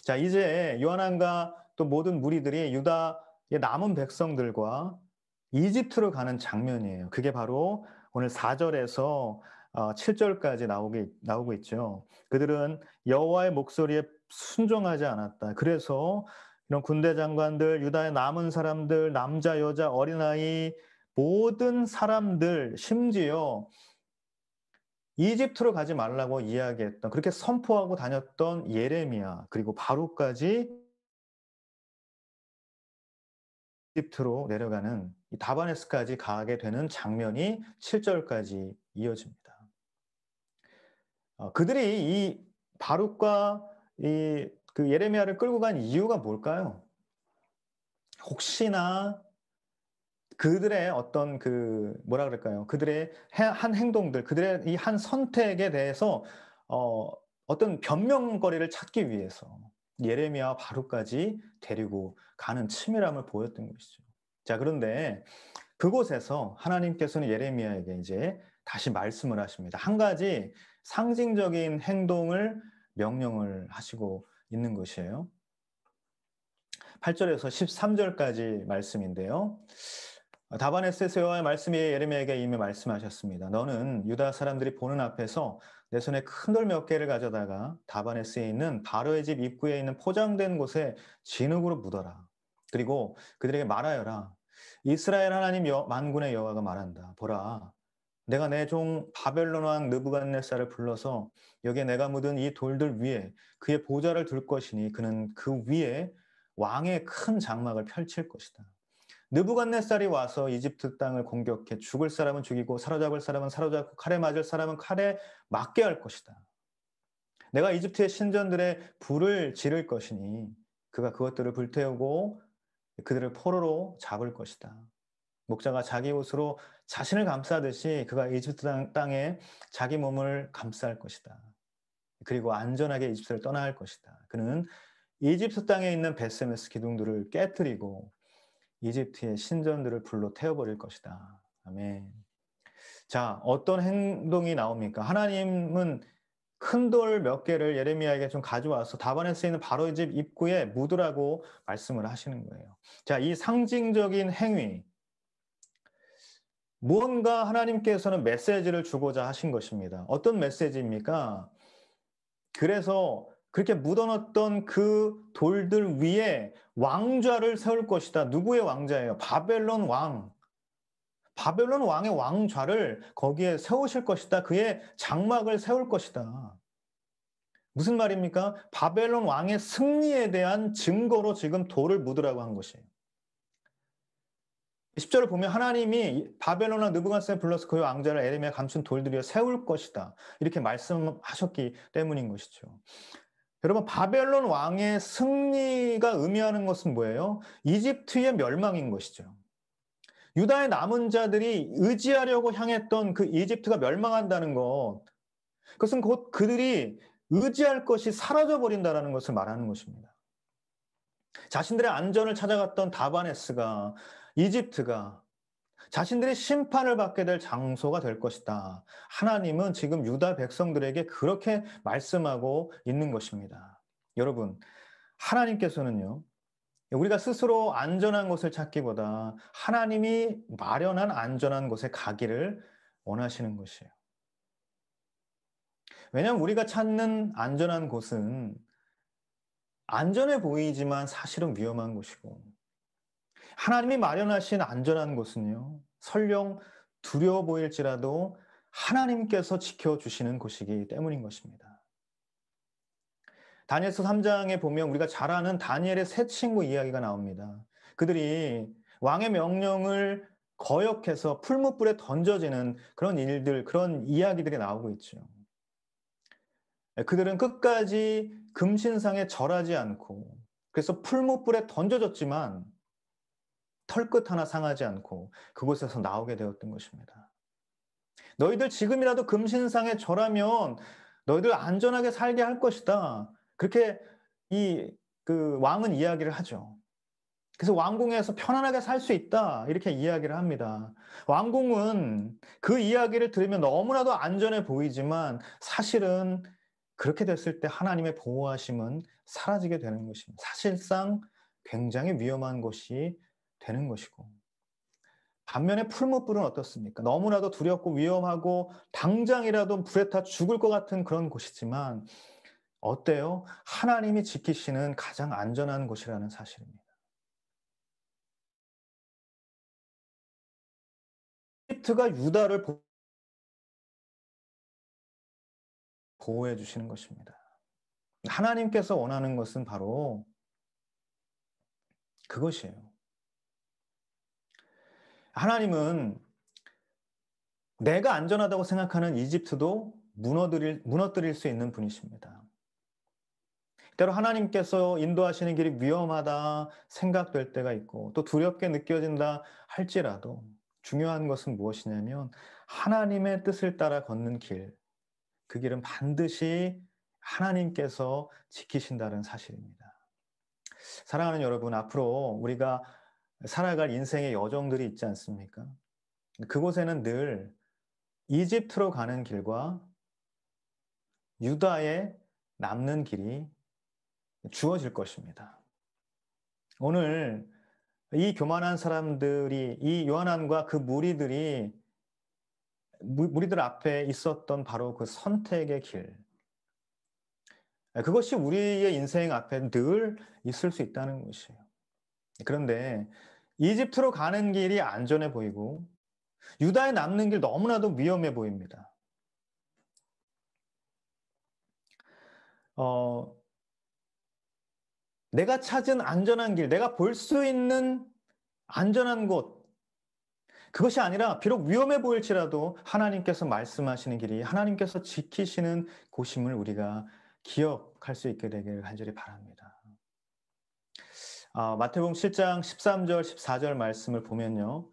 자, 이제 요한안과 또 모든 무리들이 유다의 남은 백성들과 이집트로 가는 장면이에요. 그게 바로 오늘 4절에서 7절까지 나오고 있죠. 그들은 여호와의 목소리에 순종하지 않았다. 그래서 이런 군대 장관들, 유다의 남은 사람들, 남자, 여자, 어린아이, 모든 사람들, 심지어 이집트로 가지 말라고 이야기했던, 그렇게 선포하고 다녔던 예레미야, 그리고 바룩까지 이집트로 내려가는 이 다바네스까지 가게 되는 장면이 7절까지 이어집니다. 그들이 이 바룩과 그 예레미야를 끌고 간 이유가 뭘까요? 혹시나 그들의 어떤 뭐라 그럴까요? 그들의 한 행동들, 그들의 이 한 선택에 대해서 어떤 변명거리를 찾기 위해서 예레미야와 바룩까지 데리고 가는 치밀함을 보였던 것이죠. 자, 그런데 그곳에서 하나님께서는 예레미야에게 이제 다시 말씀을 하십니다. 한 가지 상징적인 행동을 명령을 하시고 있는 것이에요. 8절에서 13절까지 말씀인데요. 다바네스에서 여호와의 말씀이 예레미야에게 이미 말씀하셨습니다. 너는 유다 사람들이 보는 앞에서 내 손에 큰 돌 몇 개를 가져다가 다바네스에 있는 바로의 집 입구에 있는 포장된 곳에 진흙으로 묻어라. 그리고 그들에게 말하여라. 이스라엘 하나님 만군의 여호와가 말한다. 보라, 내가 내 종 바벨론 왕 느부갓네살을 불러서 여기에 내가 묻은 이 돌들 위에 그의 보좌를 둘 것이니 그는 그 위에 왕의 큰 장막을 펼칠 것이다. 느부갓네살이 와서 이집트 땅을 공격해 죽을 사람은 죽이고 사로잡을 사람은 사로잡고 칼에 맞을 사람은 칼에 맞게 할 것이다. 내가 이집트의 신전들에 불을 지를 것이니 그가 그것들을 불태우고 그들을 포로로 잡을 것이다. 목자가 자기 옷으로 자신을 감싸듯이 그가 이집트 땅에 자기 몸을 감쌀 것이다. 그리고 안전하게 이집트를 떠나야 할 것이다. 그는 이집트 땅에 있는 베세메스 기둥들을 깨뜨리고 이집트의 신전들을 불로 태워버릴 것이다. 아멘. 자, 어떤 행동이 나옵니까? 하나님은 큰 돌 몇 개를 예레미야에게 좀 가져와서 다바네스에 있는 바로의 집 입구에 묻으라고 말씀을 하시는 거예요. 자, 이 상징적인 행위, 무언가 하나님께서는 메시지를 주고자 하신 것입니다. 어떤 메시지입니까? 그래서 그렇게 묻어놨던 그 돌들 위에 왕좌를 세울 것이다. 누구의 왕좌예요? 바벨론 왕. 바벨론 왕의 왕좌를 거기에 세우실 것이다. 그의 장막을 세울 것이다. 무슨 말입니까? 바벨론 왕의 승리에 대한 증거로 지금 돌을 묻으라고 한 것이에요. 10절을 보면 하나님이 바벨론과 느부갓네살 불러서 그 왕자를 에레미야 감춘 돌들 위에 세울 것이다. 이렇게 말씀하셨기 때문인 것이죠. 여러분, 바벨론 왕의 승리가 의미하는 것은 뭐예요? 이집트의 멸망인 것이죠. 유다의 남은 자들이 의지하려고 향했던 그 이집트가 멸망한다는 것, 그것은 곧 그들이 의지할 것이 사라져버린다는 것을 말하는 것입니다. 자신들의 안전을 찾아갔던 다바네스가, 이집트가 자신들이 심판을 받게 될 장소가 될 것이다. 하나님은 지금 유다 백성들에게 그렇게 말씀하고 있는 것입니다. 여러분, 하나님께서는요, 우리가 스스로 안전한 곳을 찾기보다 하나님이 마련한 안전한 곳에 가기를 원하시는 것이에요. 왜냐하면 우리가 찾는 안전한 곳은 안전해 보이지만 사실은 위험한 곳이고, 하나님이 마련하신 안전한 곳은요, 설령 두려워 보일지라도 하나님께서 지켜주시는 곳이기 때문인 것입니다. 다니엘서 3장에 보면 우리가 잘 아는 다니엘의 세 친구 이야기가 나옵니다. 그들이 왕의 명령을 거역해서 풀무불에 던져지는 그런 일들, 그런 이야기들이 나오고 있죠. 그들은 끝까지 금신상에 절하지 않고, 그래서 풀무불에 던져졌지만 털끝 하나 상하지 않고 그곳에서 나오게 되었던 것입니다. 너희들 지금이라도 금신상에 절하면 너희들 안전하게 살게 할 것이다. 그렇게 그 왕은 이야기를 하죠. 그래서 왕궁에서 편안하게 살 수 있다. 이렇게 이야기를 합니다. 왕궁은 그 이야기를 들으면 너무나도 안전해 보이지만 사실은 그렇게 됐을 때 하나님의 보호하심은 사라지게 되는 것입니다. 사실상 굉장히 위험한 것이 되는 것이고, 반면에 풀무불은 어떻습니까? 너무나도 두렵고 위험하고 당장이라도 불에 타 죽을 것 같은 그런 곳이지만 어때요? 하나님이 지키시는 가장 안전한 곳이라는 사실입니다. 이집트가 유다를 보호해 주시는 것입니다. 하나님께서 원하는 것은 바로 그것이에요. 하나님은 내가 안전하다고 생각하는 이집트도 무너뜨릴 수 있는 분이십니다. 때로 하나님께서 인도하시는 길이 위험하다 생각될 때가 있고 또 두렵게 느껴진다 할지라도 중요한 것은 무엇이냐면 하나님의 뜻을 따라 걷는 길, 그 길은 반드시 하나님께서 지키신다는 사실입니다. 사랑하는 여러분, 앞으로 우리가 살아갈 인생의 여정들이 있지 않습니까? 그곳에는 늘 이집트로 가는 길과 유다에 남는 길이 주어질 것입니다. 오늘 이 교만한 사람들이, 이 요한안과 그 무리들 앞에 있었던 바로 그 선택의 길, 그것이 우리의 인생 앞에 늘 있을 수 있다는 것이에요. 그런데 이집트로 가는 길이 안전해 보이고 유다에 남는 길 너무나도 위험해 보입니다. 내가 찾은 안전한 길, 내가 볼 수 있는 안전한 곳, 그것이 아니라 비록 위험해 보일지라도 하나님께서 말씀하시는 길이 하나님께서 지키시는 곳임을 우리가 기억할 수 있게 되기를 간절히 바랍니다. 마태복음 7장 13절, 14절 말씀을 보면요.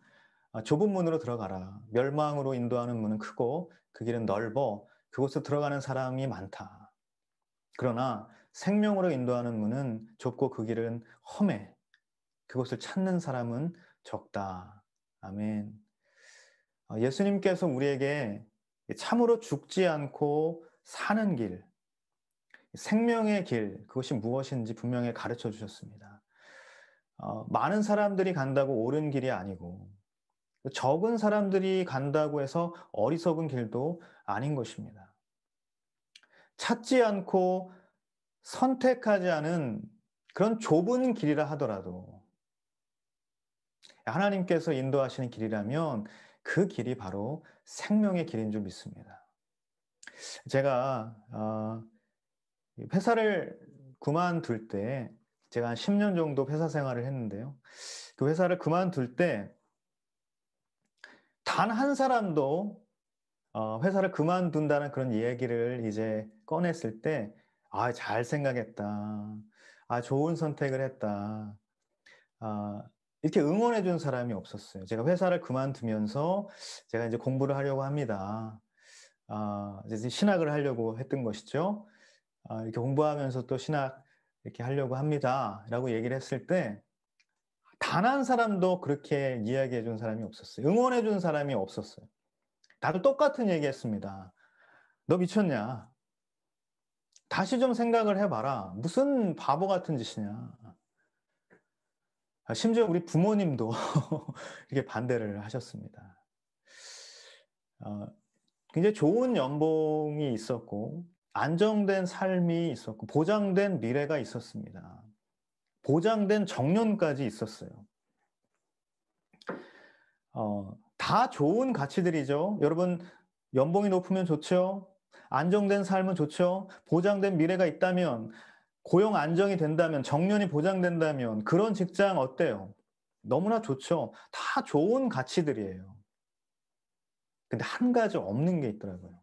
좁은 문으로 들어가라. 멸망으로 인도하는 문은 크고 그 길은 넓어 그곳에 들어가는 사람이 많다. 그러나 생명으로 인도하는 문은 좁고 그 길은 험해. 그곳을 찾는 사람은 적다. 아멘. 예수님께서 우리에게 참으로 죽지 않고 사는 길, 생명의 길, 그것이 무엇인지 분명히 가르쳐 주셨습니다. 많은 사람들이 간다고 옳은 길이 아니고, 적은 사람들이 간다고 해서 어리석은 길도 아닌 것입니다. 찾지 않고 선택하지 않은 그런 좁은 길이라 하더라도 하나님께서 인도하시는 길이라면 그 길이 바로 생명의 길인 줄 믿습니다. 제가 회사를 그만둘 때, 제가 한 10년 정도 회사 생활을 했는데요. 그 회사를 그만둘 때 단 한 사람도 회사를 그만둔다는 그런 얘기를 이제 꺼냈을 때, 잘 생각했다. 좋은 선택을 했다. 아, 이렇게 응원해 준 사람이 없었어요. 제가 회사를 그만두면서 제가 이제 공부를 하려고 합니다. 이제 신학을 하려고 했던 것이죠. 이렇게 공부하면서 또 신학 이렇게 하려고 합니다. 라고 얘기를 했을 때, 단 한 사람도 그렇게 이야기해 준 사람이 없었어요. 응원해 준 사람이 없었어요. 다들 똑같은 얘기 했습니다. 너 미쳤냐? 다시 좀 생각을 해봐라. 무슨 바보 같은 짓이냐? 심지어 우리 부모님도 이렇게 반대를 하셨습니다. 굉장히 좋은 연봉이 있었고, 안정된 삶이 있었고, 보장된 미래가 있었습니다. 보장된 정년까지 있었어요. 다 좋은 가치들이죠. 여러분, 연봉이 높으면 좋죠. 안정된 삶은 좋죠. 보장된 미래가 있다면, 고용 안정이 된다면, 정년이 보장된다면, 그런 직장 어때요? 너무나 좋죠. 다 좋은 가치들이에요. 근데 한 가지 없는 게 있더라고요.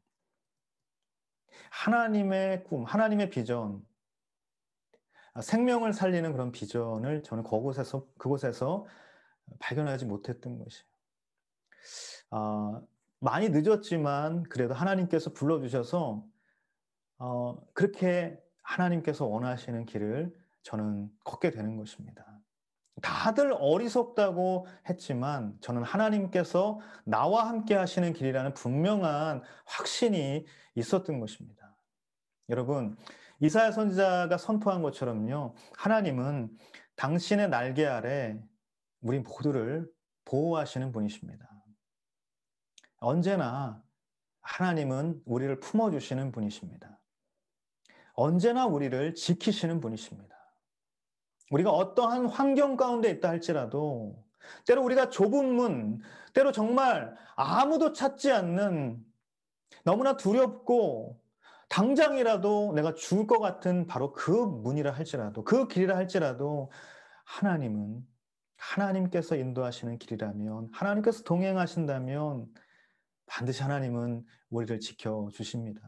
하나님의 꿈, 하나님의 비전, 생명을 살리는 그런 비전을 저는 그곳에서 발견하지 못했던 것이에요. 많이 늦었지만 그래도 하나님께서 불러주셔서 그렇게 하나님께서 원하시는 길을 저는 걷게 되는 것입니다. 다들 어리석다고 했지만 저는 하나님께서 나와 함께 하시는 길이라는 분명한 확신이 있었던 것입니다. 여러분, 이사야 선지자가 선포한 것처럼요, 하나님은 당신의 날개 아래 우리 모두를 보호하시는 분이십니다. 언제나 하나님은 우리를 품어주시는 분이십니다. 언제나 우리를 지키시는 분이십니다. 우리가 어떠한 환경 가운데 있다 할지라도, 때로 우리가 좁은 문, 때로 정말 아무도 찾지 않는 너무나 두렵고 당장이라도 내가 죽을 것 같은 바로 그 문이라 할지라도, 그 길이라 할지라도 하나님은 하나님께서 인도하시는 길이라면, 하나님께서 동행하신다면 반드시 하나님은 우리를 지켜주십니다.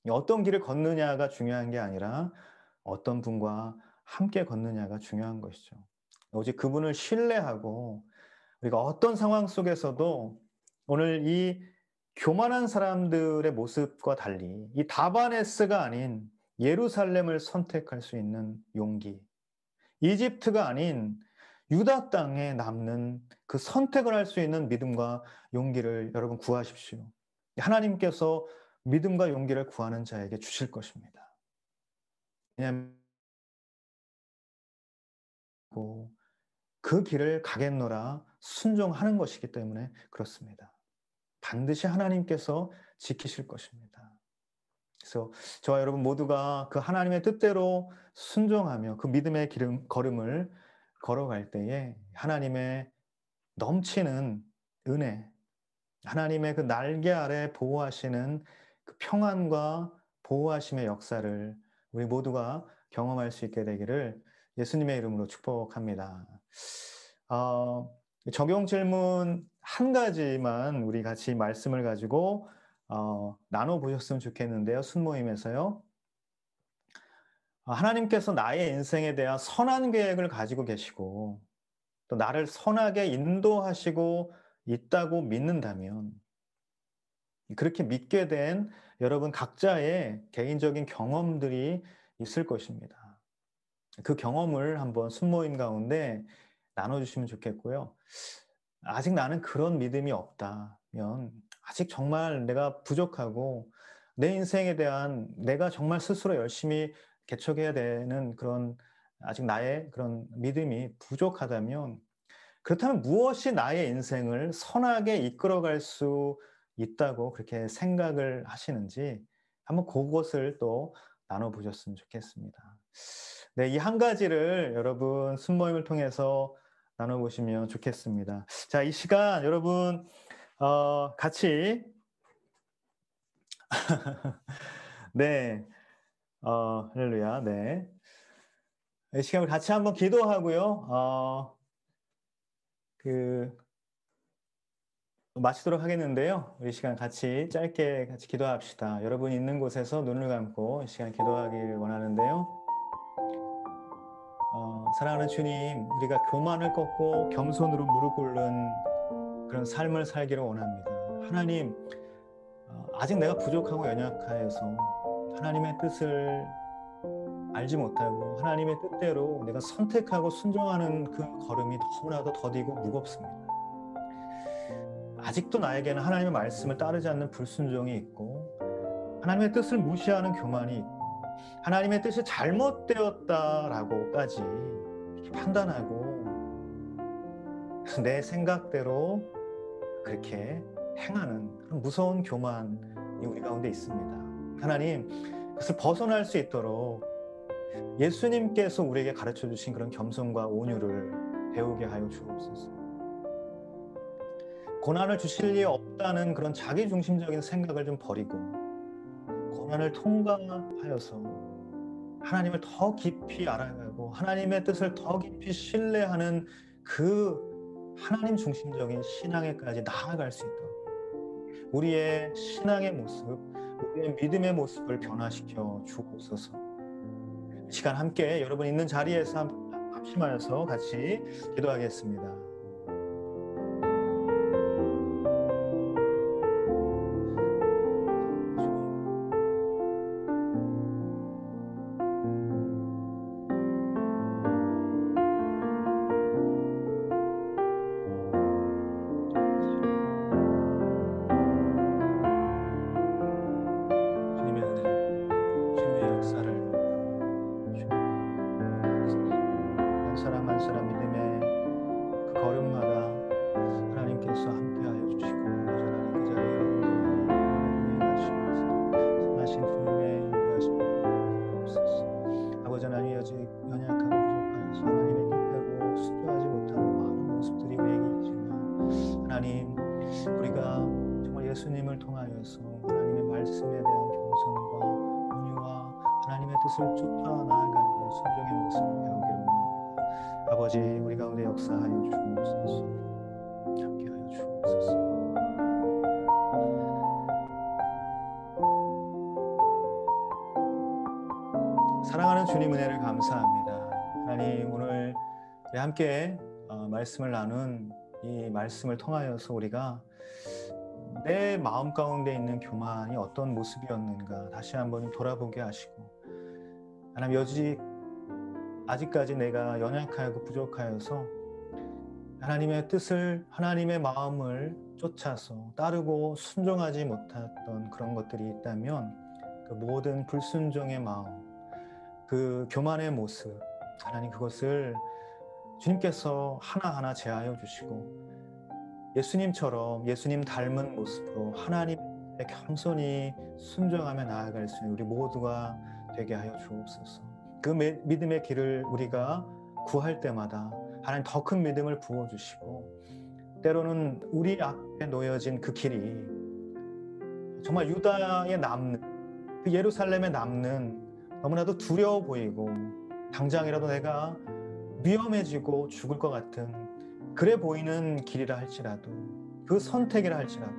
어떤 길을 걷느냐가 중요한 게 아니라 어떤 분과 함께 걷느냐가 중요한 것이죠. 오직 그분을 신뢰하고 우리가 어떤 상황 속에서도 오늘 이 교만한 사람들의 모습과 달리 이 다바네스가 아닌 예루살렘을 선택할 수 있는 용기, 이집트가 아닌 유다 땅에 남는 그 선택을 할 수 있는 믿음과 용기를 여러분 구하십시오. 하나님께서 믿음과 용기를 구하는 자에게 주실 것입니다. 왜냐하면 그 길을 가겠노라 순종하는 것이기 때문에 그렇습니다. 반드시 하나님께서 지키실 것입니다. 그래서 저와 여러분 모두가 그 하나님의 뜻대로 순종하며 그 믿음의 걸음을 걸어갈 때에 하나님의 넘치는 은혜, 하나님의 그 날개 아래 보호하시는 그 평안과 보호하심의 역사를 우리 모두가 경험할 수 있게 되기를 예수님의 이름으로 축복합니다. 적용 질문 한 가지만 우리 같이 말씀을 가지고 나눠보셨으면 좋겠는데요. 순모임에서요. 하나님께서 나의 인생에 대한 선한 계획을 가지고 계시고 또 나를 선하게 인도하시고 있다고 믿는다면 그렇게 믿게 된 여러분 각자의 개인적인 경험들이 있을 것입니다. 그 경험을 한번 순모임 가운데 나눠주시면 좋겠고요. 아직 나는 그런 믿음이 없다면, 아직 정말 내가 부족하고 내 인생에 대한 내가 정말 스스로 열심히 개척해야 되는 그런 아직 나의 그런 믿음이 부족하다면, 그렇다면 무엇이 나의 인생을 선하게 이끌어갈 수 있다고 그렇게 생각을 하시는지 한번 그것을 또 나눠보셨으면 좋겠습니다. 네, 이 한 가지를 여러분 순모임을 통해서 나눠보시면 좋겠습니다. 자, 이 시간 여러분 같이 네, 할렐루야, 네, 이 시간 우리 같이 한번 기도하고요. 그 마치도록 하겠는데요. 우리 시간 같이 짧게 같이 기도합시다. 여러분 있는 곳에서 눈을 감고 이 시간 기도하길 원하는데요. 사랑하는 주님, 우리가 교만을 꺾고 겸손으로 무릎 꿇는 그런 삶을 살기를 원합니다. 하나님, 아직 내가 부족하고 연약하여서 하나님의 뜻을 알지 못하고 하나님의 뜻대로 내가 선택하고 순종하는 그 걸음이 너무나도 더디고 무겁습니다. 아직도 나에게는 하나님의 말씀을 따르지 않는 불순종이 있고 하나님의 뜻을 무시하는 교만이 있고 하나님의 뜻이 잘못되었다라고까지 이렇게 판단하고 내 생각대로 그렇게 행하는 그런 무서운 교만이 우리 가운데 있습니다. 하나님, 그것을 벗어날 수 있도록 예수님께서 우리에게 가르쳐 주신 그런 겸손과 온유를 배우게 하여 주옵소서. 고난을 주실 리 없다는 그런 자기중심적인 생각을 좀 버리고 고난을 통과하여서 하나님을 더 깊이 알아가고 하나님의 뜻을 더 깊이 신뢰하는 그 하나님 중심적인 신앙에까지 나아갈 수 있도록 우리의 신앙의 모습, 우리의 믿음의 모습을 변화시켜 주옵소서. 이 시간 함께 여러분 있는 자리에서 합심하여서 같이 기도하겠습니다. 주님의 은혜, 주님의 역사를 한 사람 한 사람 믿음의 그 걸음마다 하나님께서 함께하여 주시고 여전히 그 자리에 여러분들 인도하시면서 선하신 주님의 인도하심을 없었어. 아버지 하나님 아직 연약하고 부족하여서 하나님의 뜻대로 순종하지 못하는 많은 모습들이 우리에게 있지만 하나님, 우리가 정말 예수님을 통하여서 하나님의 말씀에 대한 겸손과 온유와 하나님의 뜻을 쫓아 나아가는 순종의 모습을 배우기를 원합니다. 아버지, 우리 가운데 역사하여 주옵소서. 함께하여 주옵소서. 사랑하는 주님 은혜를 감사합니다. 하나님, 오늘 우리 함께 말씀을 나눈 이 말씀을 통하여서 우리가 내 마음 가운데 있는 교만이 어떤 모습이었는가 다시 한번 돌아보게 하시고 하나님, 아직까지 내가 연약하고 부족하여서 하나님의 뜻을, 하나님의 마음을 쫓아서 따르고 순종하지 못했던 그런 것들이 있다면 그 모든 불순종의 마음, 그 교만의 모습, 하나님 그것을 주님께서 하나하나 제하여 주시고 예수님처럼 예수님 닮은 모습으로 하나님의 겸손히 순종하며 나아갈 수 있는 우리 모두가 되게 하여 주옵소서. 그 믿음의 길을 우리가 구할 때마다 하나님 더 큰 믿음을 부어주시고 때로는 우리 앞에 놓여진 그 길이 정말 유다에 남는 그 예루살렘에 남는 너무나도 두려워 보이고 당장이라도 내가 위험해지고 죽을 것 같은 그래 보이는 길이라 할지라도 그 선택이라 할지라도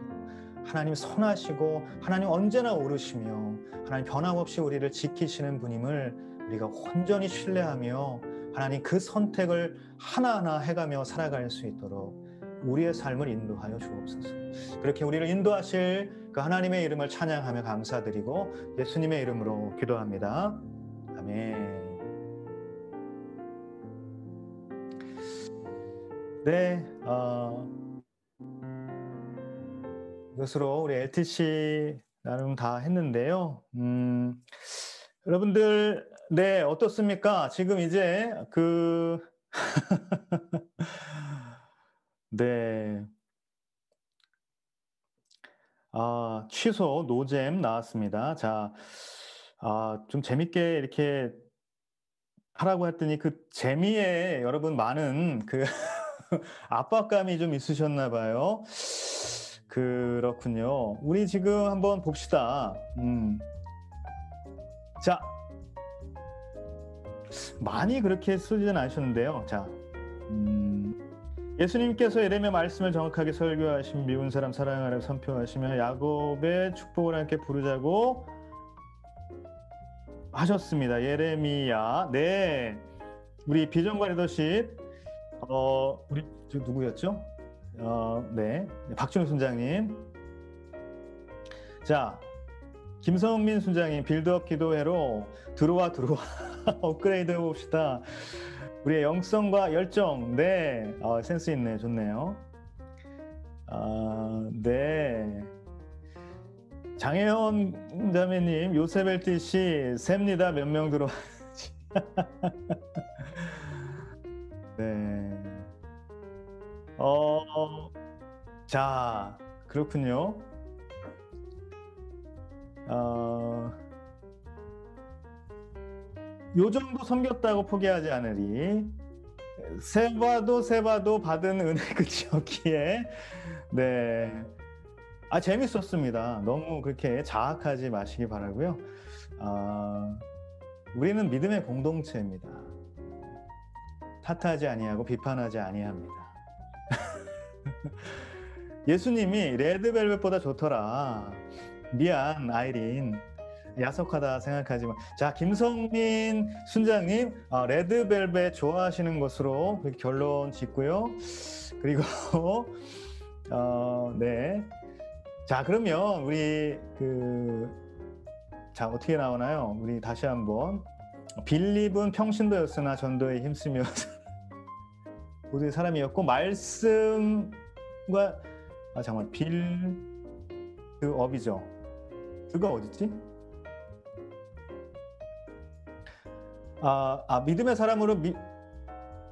하나님 선하시고 하나님 언제나 오르시며 하나님 변함없이 우리를 지키시는 분임을 우리가 온전히 신뢰하며 하나님 그 선택을 하나하나 해가며 살아갈 수 있도록 우리의 삶을 인도하여 주옵소서. 그렇게 우리를 인도하실 그 하나님의 이름을 찬양하며 감사드리고 예수님의 이름으로 기도합니다. 아멘. 네, 이것으로 우리 LTC 나름 다 했는데요. 여러분들, 네, 어떻습니까? 지금 이제 네. 취소, 노잼 나왔습니다. 자, 좀 재밌게 이렇게 하라고 했더니 그 재미에 여러분 많은 압박감이 좀 있으셨나 봐요. 그렇군요. 우리 지금 한번 봅시다. 자, 많이 그렇게 쓰지는 않으셨는데요. 자, 예수님께서 예레미야 말씀을 정확하게 설교하신 미운 사람 사랑하라고 선포하시며 야곱의 축복을 함께 부르자고 하셨습니다. 예레미야. 네. 우리 비전과 리더십 우리 누구였죠? 네. 박준호 순장님. 자, 김성민 순장님 빌드업 기도회로 들어와 업그레이드 해봅시다. 우리의 영성과 열정. 네. 센스 있네. 좋네요. 네. 장혜원 자매님, 요셉 LTC 셉니다. 몇 명 들어왔지. 네. 자, 그렇군요. 요 정도 섬겼다고 포기하지 않으리. 세봐도 받은 은혜 끝이 없기에. 네. 재밌었습니다. 너무 그렇게 자학하지 마시기 바라고요. 우리는 믿음의 공동체입니다. 탓하지 아니하고 비판하지 아니합니다. 예수님이 레드벨벳보다 좋더라. 미안, 아이린. 야속하다 생각하지만. 자, 김성민 순장님, 레드벨벳 좋아하시는 것으로 그렇게 결론 짓고요. 그리고, 네. 자, 그러면 우리 자, 어떻게 나오나요? 우리 다시 한번. 빌립은 평신도였으나 전도에 힘쓰며 모두의 사람이었고 말씀과 잠깐만 빌드업이죠. 그가 어딨지? 믿음의 사람으로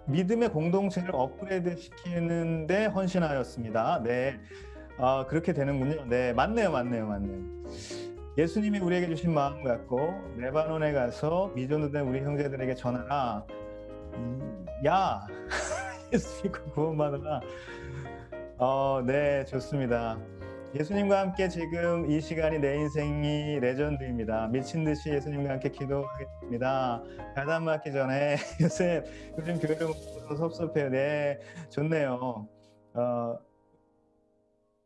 믿음의 공동체를 업그레이드 시키는데 헌신하였습니다. 네. 그렇게 되는군요. 네, 맞네요. 예수님이 우리에게 주신 마음 갖고 레바논에 가서 미전도된 우리 형제들에게 전하라. 야, 예수 믿고 구원받으라. 네, 좋습니다. 예수님과 함께 지금 이 시간이 내 인생이 레전드입니다. 미친 듯이 예수님과 함께 기도하겠습니다. 야단 맞기 전에 요셉 요즘 교회를 못 가서 섭섭해요. 네, 좋네요.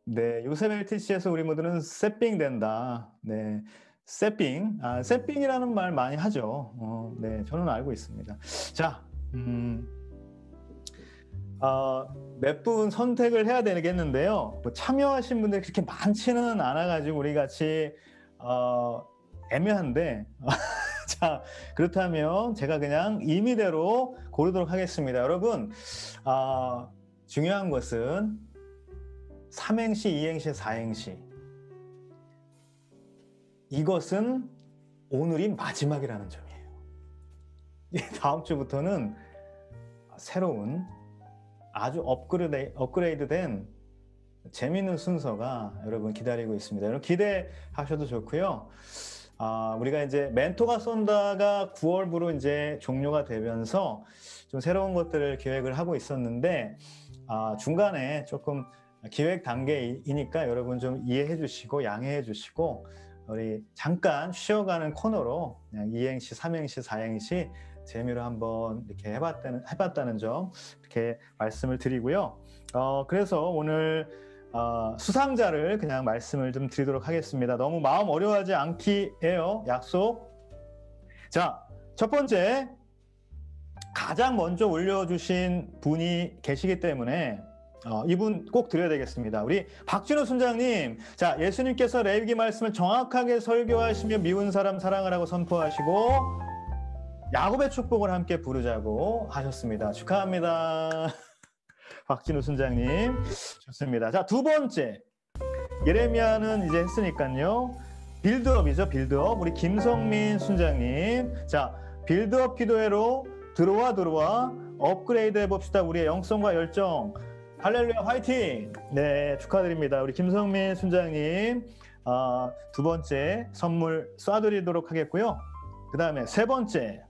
네, 요셉 LTC에서 우리 모두는 세핑 된다. 네, 세핑. 세핑이라는 말 많이 하죠. 네, 저는 알고 있습니다. 자, 몇 분 선택을 해야 되겠는데요. 뭐 참여하신 분들이 그렇게 많지는 않아가지고 우리 같이 애매한데 자, 그렇다면 제가 그냥 임의대로 고르도록 하겠습니다. 여러분, 중요한 것은 삼행시, 이행시, 사행시. 이것은 오늘이 마지막이라는 점이에요. 다음 주부터는 새로운 아주 업그레이드된 재미있는 순서가 여러분 기다리고 있습니다. 여러분 기대하셔도 좋고요. 우리가 이제 멘토가 쏜다가 9월부로 이제 종료가 되면서 좀 새로운 것들을 기획을 하고 있었는데 중간에 조금 기획 단계이니까 여러분 좀 이해해 주시고 양해해 주시고 우리 잠깐 쉬어가는 코너로 그냥 2행시, 3행시, 4행시 재미로 한번 이렇게 해봤다는 점 이렇게 말씀을 드리고요. 그래서 오늘 수상자를 그냥 말씀을 좀 드리도록 하겠습니다. 너무 마음 어려워하지 않기 해요. 약속. 자, 첫 번째 가장 먼저 올려주신 분이 계시기 때문에 이분 꼭 드려야 되겠습니다. 우리 박진우 순장님, 자, 예수님께서 레위기 말씀을 정확하게 설교하시며 미운 사람 사랑하라고 선포하시고 야곱의 축복을 함께 부르자고 하셨습니다. 축하합니다. 박진우 순장님. 좋습니다. 자, 두 번째. 예레미야는 이제 했으니까요. 빌드업이죠, 빌드업. 우리 김성민 순장님. 자, 빌드업 기도회로 들어와 업그레이드 해봅시다. 우리의 영성과 열정. 할렐루야, 화이팅! 네, 축하드립니다. 우리 김성민 순장님. 두 번째 선물 쏴드리도록 하겠고요. 그 다음에 세 번째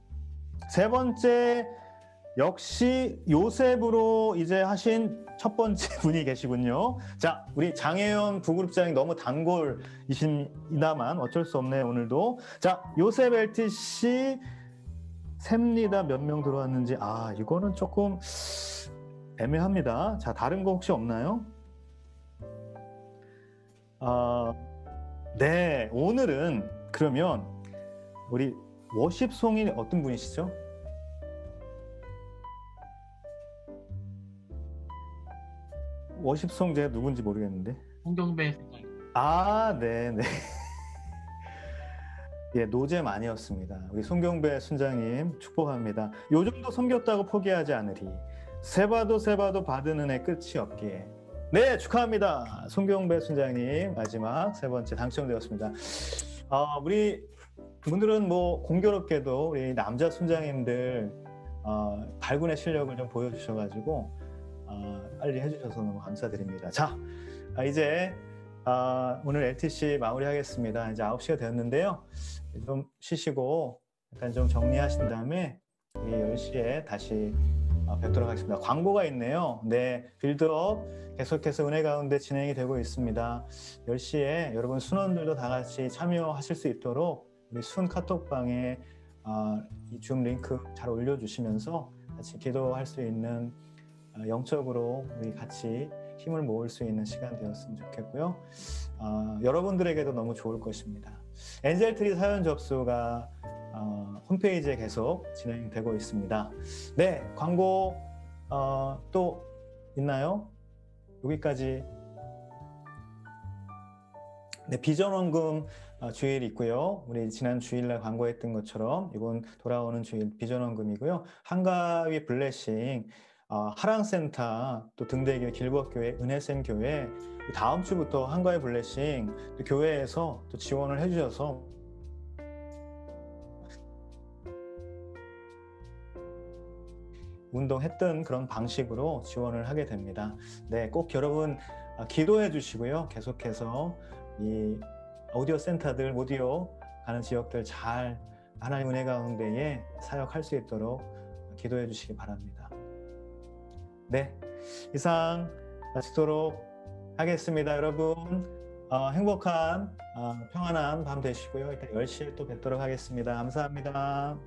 역시 요셉으로 이제 하신 첫 번째 분이 계시군요. 자, 우리 장혜연 부그룹장이 너무 단골이십니다만 어쩔 수 없네요, 오늘도. 자, 요셉 LTC 셉니다. 몇 명 들어왔는지. 이거는 조금 애매합니다. 자, 다른 거 혹시 없나요? 네, 오늘은 그러면 우리 워십송이 어떤 분이시죠? 워십송 제가 누군지 모르겠는데. 송경배 선생님. 네네. 예, 노잼 아니었습니다. 우리 송경배 순장님 축복합니다. 요 정도 섬겼다고 포기하지 않으리. 세봐도 받은 은혜 끝이 없기에. 네, 축하합니다. 송경배 순장님 마지막 세 번째 당첨되었습니다. 우리 오늘은 뭐 공교롭게도 우리 남자 순장님들 발군의 실력을 좀 보여주셔가지고 빨리 해주셔서 너무 감사드립니다. 자, 이제 오늘 LTC 마무리하겠습니다. 이제 9시가 되었는데요. 좀 쉬시고 약간 좀 정리하신 다음에 10시에 다시 뵙도록 하겠습니다. 광고가 있네요. 네, 빌드업 계속해서 은혜 가운데 진행이 되고 있습니다. 10시에 여러분 순원들도 다 같이 참여하실 수 있도록 우리 순 카톡방에 이 줌 링크 잘 올려주시면서 같이 기도할 수 있는 영적으로 우리 같이 힘을 모을 수 있는 시간 되었으면 좋겠고요. 여러분들에게도 너무 좋을 것입니다. 엔젤트리 사연 접수가 홈페이지에 계속 진행되고 있습니다. 네, 광고 또 있나요? 여기까지. 네, 비전원금 주일 있고요. 우리 지난 주일날 광고했던 것처럼 이번 돌아오는 주일 비전원금이고요. 한가위 블레싱 하랑센터 또 등대교 길벗교회 은혜샘 교회 다음 주부터 한가위 블레싱 또 교회에서 또 지원을 해주셔서 운동했던 그런 방식으로 지원을 하게 됩니다. 네, 꼭 여러분 기도해 주시고요. 계속해서 이 오디오 센터들, 오디오 가는 지역들 잘 하나님 은혜 가운데에 사역할 수 있도록 기도해 주시기 바랍니다. 네, 이상 마치도록 하겠습니다. 여러분 행복한 평안한 밤 되시고요. 일단 10시에 또 뵙도록 하겠습니다. 감사합니다.